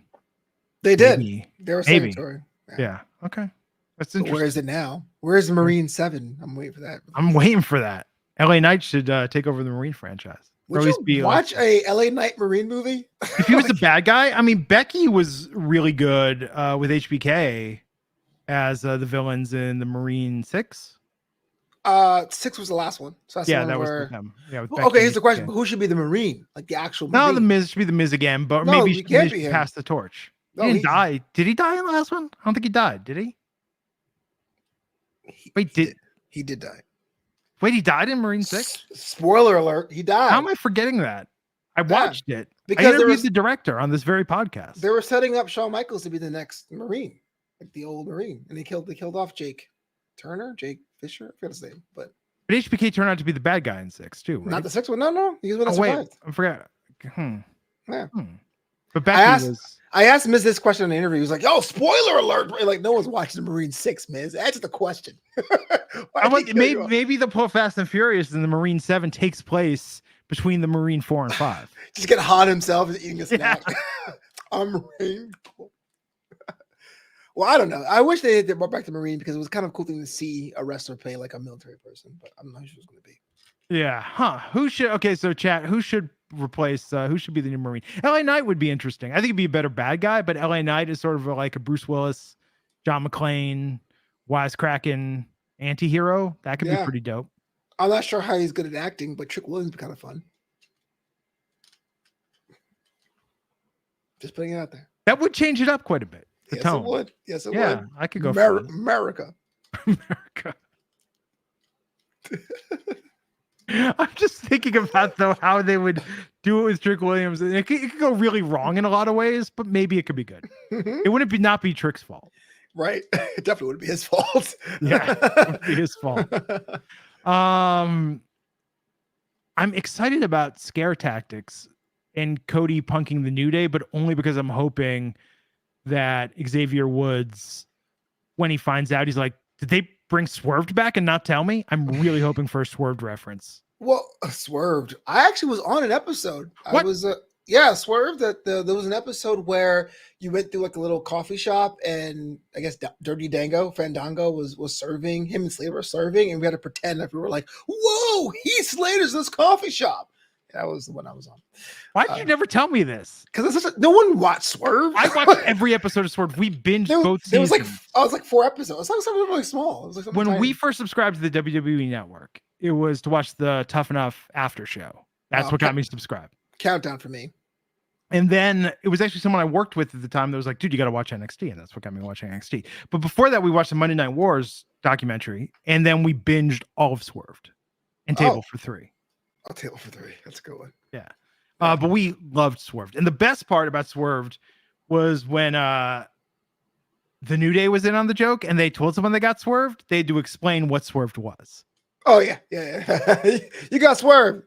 B: they did. They were signatory.
A: Yeah. Okay. That's interesting.
B: Where is it now? Where's Marine 7? I'm waiting for that.
A: I'm waiting for that. LA Knight should take over the Marine franchise.
B: Would you watch a LA Knight Marine movie?
A: If he was the bad guy, I mean, Becky was really good with HBK as the villains in the Marine 6.
B: 6 was the last one. So that's
A: that was with them. Yeah.
B: Okay, here's the question: who should be the Marine? Like the actual Marine?
A: No, the Miz should be the Miz again, but maybe he should pass the torch.
B: No,
A: he didn't die. Did he die in the last one? I don't think he died. Did he?
B: He did die.
A: Wait, he died in Marine 6?
B: Spoiler alert, he died.
A: How am I forgetting that? I watched it.
B: Because
A: I interviewed the director on this very podcast.
B: They were setting up Shawn Michaels to be the next Marine, like the old Marine. And they killed off Jake Fisher. I forgot his name, but
A: HBK turned out to be the bad guy in 6 too, right?
B: Not the 6th one. No. He was one that survived.
A: I forgot.
B: Yeah.
A: But Becky
B: I asked Miz this question in the interview. He was like, "Oh, spoiler alert!" Like no one's watching the Marine 6, Miz. Answer the question.
A: maybe the Fast and Furious in the Marine 7 takes place between the Marine 4 and 5.
B: Just get hot himself and eating a snack. I'm Marine. Well, I don't know. I wish they brought back the Marine, because it was kind of cool thing to see a wrestler play like a military person, but I'm not sure who's going to be.
A: Yeah. Huh. So chat, who should replace, who should be the new Marine? LA Knight would be interesting. I think he'd be a better bad guy, but LA Knight is sort of like a Bruce Willis, John McClane, wisecracking anti-hero. That could be pretty dope.
B: I'm not sure how he's good at acting, but Trick Williams would be kind of fun. Just putting it out there.
A: That would change it up quite a bit. The tone.
B: It would. Yes, it would.
A: Yeah, I could go for
B: America.
A: America. I'm just thinking about how they would do it with Trick Williams. It could go really wrong in a lot of ways, but maybe it could be good. It wouldn't not be Trick's fault.
B: Right. It definitely wouldn't be his fault.
A: Yeah, it would be his fault. I'm excited about scare tactics and Cody punking the New Day, but only because I'm hoping that Xavier Woods, when he finds out, he's like, did they bring Swerved back and not tell me? I'm really hoping for a Swerved reference.
B: Well, Swerved. I actually was on an episode.
A: What?
B: I was Swerved. There was an episode where you went through like a little coffee shop, and I guess Dirty Fandango was serving, him and Slater were serving, and we had to pretend like we were like, whoa, Heath Slater's in this coffee shop. That was the one I was on.
A: Why did you never tell me this?
B: Because no one watched Swerve.
A: I watched every episode of Swerve. We binged both seasons.
B: It was like 4 episodes. It was something really small. It was like
A: when we first subscribed to the WWE Network, it was to watch the Tough Enough after show. That's what got me subscribed.
B: Countdown for me.
A: And then it was actually someone I worked with at the time that was like, dude, you got to watch NXT. And that's what got me watching NXT. But before that, we watched the Monday Night Wars documentary. And then we binged all of Swerved and Table for Three.
B: Oh, Table for Three. That's a good one.
A: Yeah. But we loved Swerved. And the best part about Swerved was when the New Day was in on the joke and they told someone they got Swerved, they had to explain what Swerved was.
B: Oh, yeah. You got Swerved.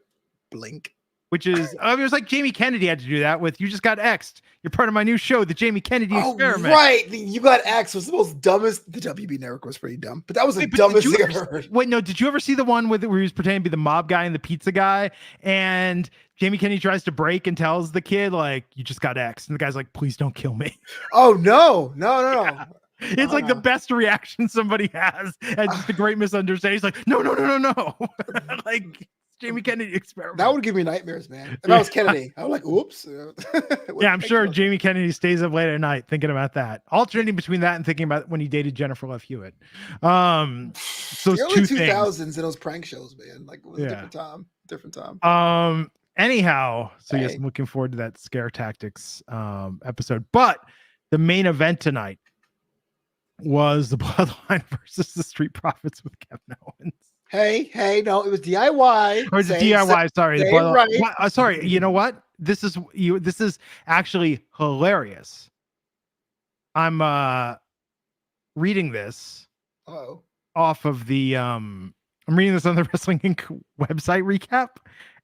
B: Blink.
A: Which is, it was like Jamie Kennedy had to do that with, you just got X'd. You're part of my new show, the Jamie Kennedy Experiment.
B: Right. You got X was the most dumbest. The WB Network was pretty dumb, but that was the dumbest thing I've heard.
A: Wait, no, did you ever see the one where he was pretending to be the mob guy and the pizza guy? And Jamie Kennedy tries to break and tells the kid, like, you just got X. And the guy's like, please don't kill me.
B: Oh, no.
A: Yeah. It's like the best reaction somebody has. And just a great misunderstanding. He's like, no. Like, Jamie Kennedy Experiment.
B: That would give me nightmares, man. If I was Kennedy, I was like, oops.
A: Yeah, I'm sure Jamie Kennedy stays up late at night thinking about that. Alternating between that and thinking about when he dated Jennifer Love Hewitt. So
B: the early 2000s and those prank shows, man. Like, it was a different time.
A: Anyhow, so yes, I'm looking forward to that Scare Tactics episode. But the main event tonight was the Bloodline versus the Street Profits with Kevin Owens.
B: Hey, no, it was DIY.
A: Or it's DIY. Sorry, the
B: say
A: bloodline.
B: right.
A: What? Sorry, you know what? This is actually hilarious. I'm reading this
B: Oh,
A: off of the I'm reading this on the Wrestling Inc. website recap,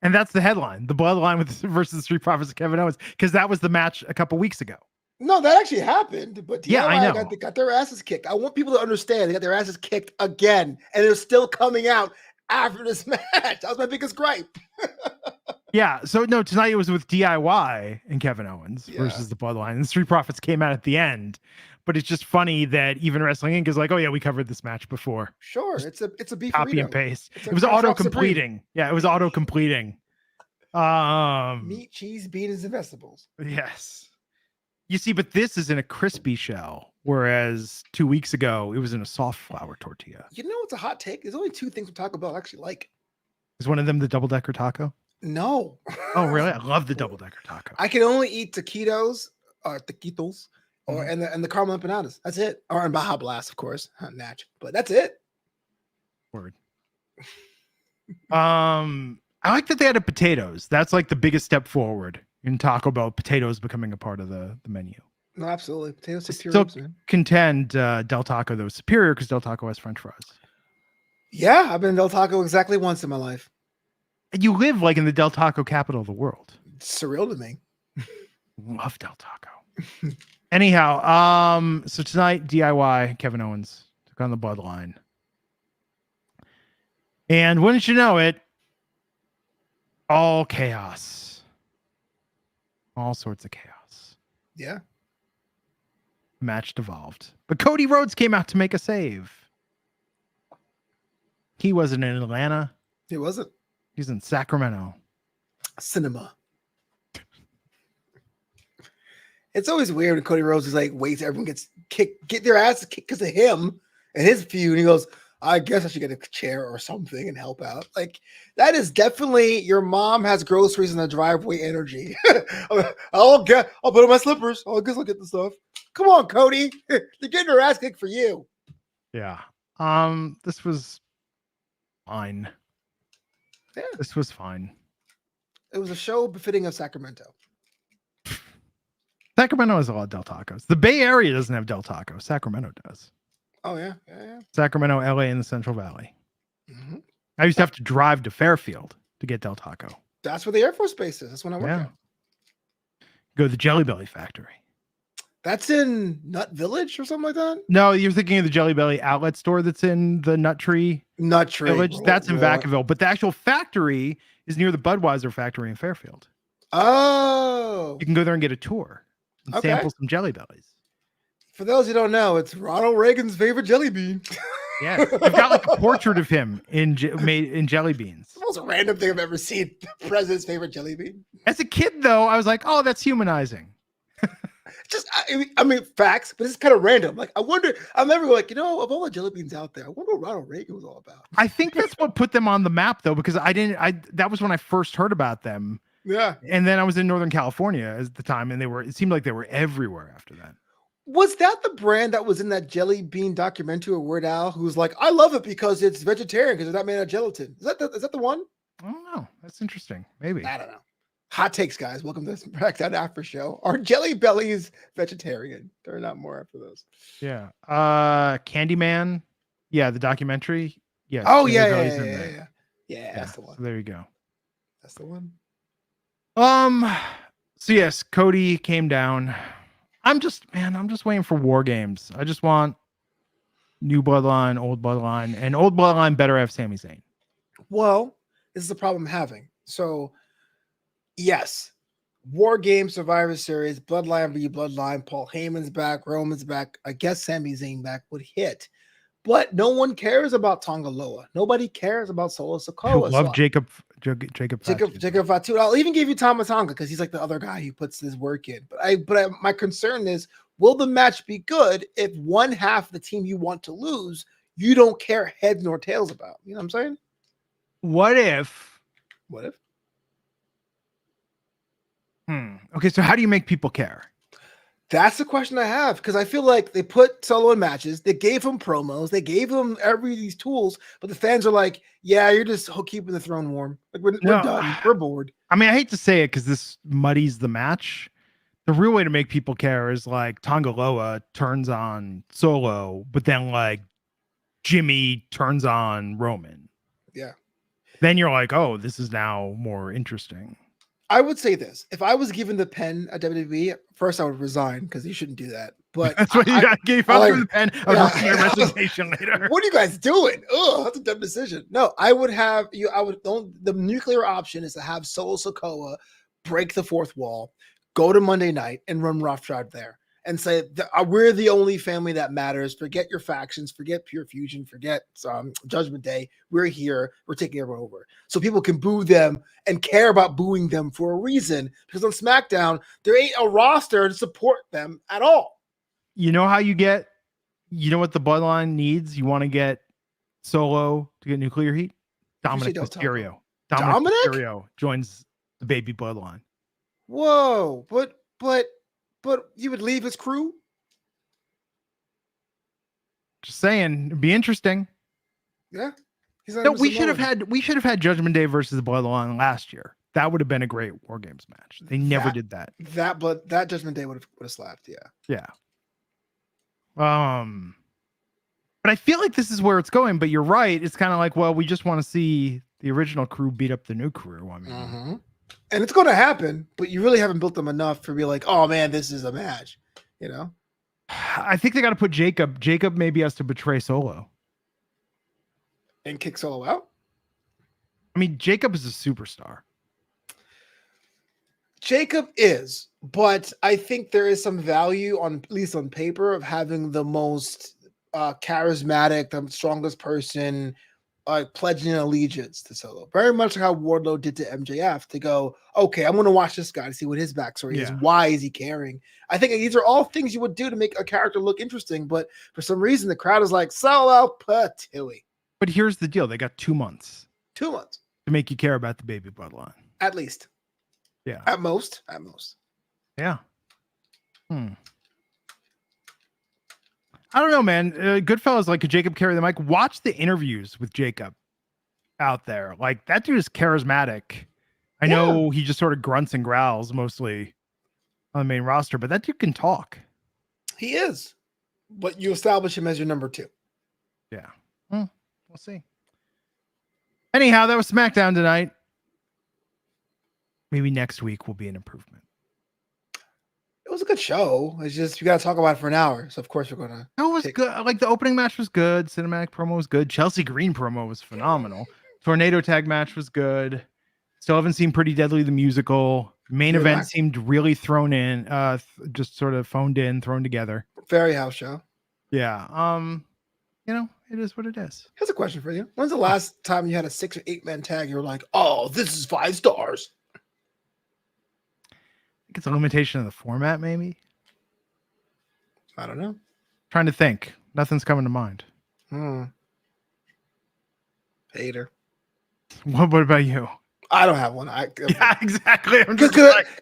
A: and that's the headline: the Bloodline versus the Street Profits of Kevin Owens, because that was the match a couple weeks ago.
B: no, that actually happened, but
A: Yeah, I
B: DIY
A: know.
B: got their asses kicked. I want people to understand they got their asses kicked again, and they're still coming out after this match. That was my biggest gripe.
A: Yeah, so no, tonight it was with DIY and Kevin Owens
B: Yeah.
A: versus the Bloodline, and the Street Profits came out at the end. But it's just funny that even Wrestling Inc. is like, oh yeah, we covered this match before.
B: Sure,
A: Just
B: it's a beef
A: copy
B: burrito.
A: and paste.
B: It's a
A: It was
B: Crunchwrap
A: auto
B: Supreme.
A: completing. Yeah, it was auto completing.
B: Meat, cheese, beans, and vegetables.
A: Yes. You see, but this is in a crispy shell, whereas 2 weeks ago it was in a soft flour tortilla.
B: You know what's a hot take? There's only two things from Taco Bell I actually like.
A: Is one of them the double decker taco?
B: No.
A: Oh, really? I love the double decker taco.
B: I can only eat taquitos or taquitos or and the caramel empanadas. That's it. Or and Baja Blast, of course. Natch. But that's it.
A: Word. I like that they added potatoes. That's like the biggest step forward in Taco Bell. Potatoes becoming a part of the menu.
B: No, absolutely. Potatoes
A: Still
B: superior, man.
A: contend Del Taco though is superior because Del Taco has French fries.
B: Yeah, I've been in Del Taco exactly once in my life.
A: And you live like in the Del Taco capital of the world.
B: It's surreal to me.
A: Love Del Taco. Anyhow, so tonight DIY Kevin Owens took on the Bloodline. And wouldn't you know it, all chaos. All sorts of chaos.
B: Yeah.
A: The match devolved. But Cody Rhodes came out to make a save. He wasn't in Atlanta.
B: It wasn't.
A: He's in Sacramento.
B: Cinema. It's always weird when Cody Rhodes is like, waits, everyone gets kicked, get their asses kicked because of him and his feud. And he goes, I guess I should get a chair or something and help out. Like, that is definitely your mom has groceries in the driveway energy. I'll put on my slippers. I guess I'll get the stuff. Come on, Cody. They're getting her ass kicked for you.
A: Yeah. This was fine.
B: Yeah.
A: This was fine.
B: It was a show befitting of Sacramento.
A: Sacramento has a lot of Del Tacos. The Bay Area doesn't have Del Taco. Sacramento does.
B: Oh, yeah. Yeah.
A: Sacramento, LA, and the Central Valley.
B: Mm-hmm.
A: I used to have to drive to Fairfield to get Del Taco.
B: That's where the Air Force Base is. That's when I work at.
A: Go to the Jelly Belly factory.
B: That's in Nut Village or something like that?
A: No, you're thinking of the Jelly Belly outlet store that's in the Nut Tree Village. That's in Vacaville. But the actual factory is near the Budweiser factory in Fairfield.
B: Oh.
A: You can go there and get a tour and sample some Jelly Bellies.
B: For those who don't know, it's Ronald Reagan's favorite jelly bean.
A: Yeah, I've got like a portrait of him made in jelly beans.
B: It's the most random thing I've ever seen. The president's favorite jelly bean.
A: As a kid, though, I was like, "Oh, that's humanizing."
B: Just, I mean, facts, but it's kind of random. Like, I wonder. I'm never like, of all the jelly beans out there, I wonder what Ronald Reagan was all about.
A: I think that's what put them on the map, though, because that was when I first heard about them.
B: Yeah,
A: and then I was in Northern California at the time, and it seemed like they were everywhere after that.
B: Was that the brand that was in that jelly bean documentary with Weird Al, who's like, I love it because it's vegetarian because it's not made out of gelatin? Is that the one?
A: I don't know. That's interesting. Maybe.
B: I don't know. Hot takes, guys. Welcome to this Smackdown After Show. Are Jelly Bellies vegetarian? They're not more after those.
A: Yeah. Candyman. Yeah, the documentary. Yes.
B: Oh, yeah. That's the one.
A: So there you go.
B: That's the one.
A: So yes, Cody came down. I'm just waiting for War Games. I just want new Bloodline, old Bloodline, and old Bloodline better have Sami Zayn.
B: Well, this is the problem I'm having. So, yes, War Games, Survivor Series, Bloodline v. Bloodline, Paul Heyman's back, Roman's back. I guess Sami Zayn back would hit. But no one cares about Tonga Loa. Nobody cares about Solo Sikoa.
A: I love Jacob
B: Fatu. I'll even give you Tama Tonga because he's like the other guy who puts his work in. But my concern is, will the match be good if one half of the team you want to lose, you don't care heads nor tails about? You know what I'm saying?
A: What if?
B: Okay,
A: so how do you make people care?
B: That's the question I have, because I feel like they put Solo in matches, they gave him promos, they gave him these tools, but the fans are like, "Yeah, you're just keeping the throne warm. Like we're done. We're bored."
A: I mean, I hate to say it because this muddies the match. The real way to make people care is like Tongaloa turns on Solo, but then like Jimmy turns on Roman.
B: Yeah.
A: Then you're like, oh, this is now more interesting.
B: I would say this: if I was given the pen at WWE, first I would resign because you shouldn't do that. But
A: that's what you gave up the pen. I would my resignation later.
B: What are you guys doing? Oh, that's a dumb decision. No, I would have you. The nuclear option is to have Solo Sikoa break the fourth wall, go to Monday night and run roughshod there and say, we're the only family that matters. Forget your factions, forget Pure Fusion, forget Judgment Day. We're here. We're taking everyone over. So people can boo them and care about booing them for a reason, because on SmackDown, there ain't a roster to support them at all.
A: You know how you get, you know what the bloodline needs? You want to get Solo to get nuclear heat? Dominic Mysterio. Dominic Mysterio joins the baby bloodline.
B: Whoa, but you would leave his crew?
A: Just saying, it'd be interesting.
B: Yeah.
A: No, we should have had Judgment Day versus the Bloodline last year. That would have been a great War Games match. They never did that.
B: That Judgment Day would have slapped, yeah.
A: Yeah. But I feel like this is where it's going, but you're right. It's kind of like, well, we just want to see the original crew beat up the new crew. I mean,
B: and it's going to happen, but you really haven't built them enough to be like, oh man, this is a match, you know?
A: I think they got to put Jacob. Jacob maybe has to betray Solo
B: and kick Solo out.
A: I mean, Jacob is a superstar.
B: Jacob is, but I think there is some value at least on paper, of having the most charismatic, the strongest person pledging allegiance to Solo. Very much like how Wardlow did to MJF, to go, okay, I'm going to watch this guy to see what his backstory is. Why is he caring? I think these are all things you would do to make a character look interesting, but for some reason the crowd is like, Solo Patooey.
A: But here's the deal. They got 2 months.
B: 2 months.
A: To make you care about the baby bloodline.
B: At least.
A: Yeah.
B: At most.
A: Yeah. I don't know, man. Goodfellas, like, could Jacob carry the mic? Watch the interviews with Jacob out there. Like, that dude is charismatic. I know he just sort of grunts and growls mostly on the main roster, but that dude can talk.
B: He is. But you establish him as your number 2.
A: Yeah. We'll see. Anyhow, that was SmackDown tonight. Maybe next week will be an improvement.
B: It was a good show. It's just, you got to talk about it for an hour. So, of course, we're going to.
A: It was good. Like, the opening match was good. Cinematic promo was good. Chelsea Green promo was phenomenal. Tornado tag match was good. Still haven't seen Pretty Deadly, the musical. Main event seemed really thrown in, just sort of phoned in, thrown together.
B: Very house show.
A: Yeah. You know, it is what it is.
B: Here's a question for you. When's the last time you had a 6 or 8 man tag? You were like, oh, this is 5 stars.
A: I think it's a limitation of the format, maybe.
B: I don't know.
A: Trying to think. Nothing's coming to mind.
B: Hater.
A: What about you?
B: I don't have one.
A: Yeah, exactly.
B: Because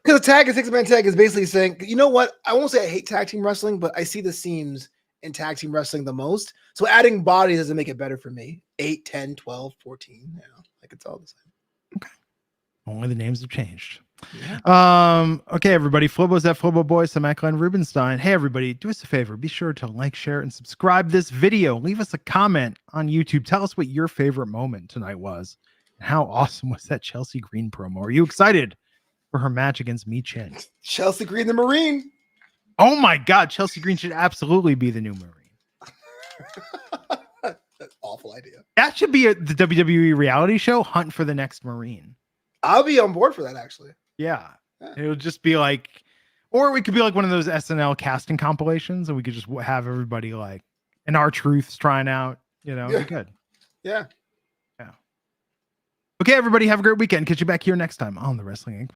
B: a tag, a 6-man tag, is basically saying, you know what? I won't say I hate tag team wrestling, but I see the seams in tag team wrestling the most. So adding bodies doesn't make it better for me. 8, 10, 12, 14. You know, like, it's all the same.
A: Okay. Only the names have changed. Yeah. Okay, everybody. Flobo's at Flobo Boyce. I'm at Glenn Rubenstein. Hey, everybody, do us a favor. Be sure to like, share, and subscribe this video. Leave us a comment on YouTube. Tell us what your favorite moment tonight was. And how awesome was that Chelsea Green promo? Are you excited for her match against Mi Chin?
B: Chelsea Green, the Marine.
A: Oh my God, Chelsea Green should absolutely be the new Marine.
B: That's awful idea.
A: That should be the WWE reality show, Hunt for the Next Marine.
B: I'll be on board for that, actually.
A: Yeah. It'll just be like, or we could be like one of those SNL casting compilations, and we could just have everybody like, and R-Truth's trying out, you know, it'd be good.
B: Yeah.
A: Okay, everybody, have a great weekend. Catch you back here next time on the Wrestling Inc.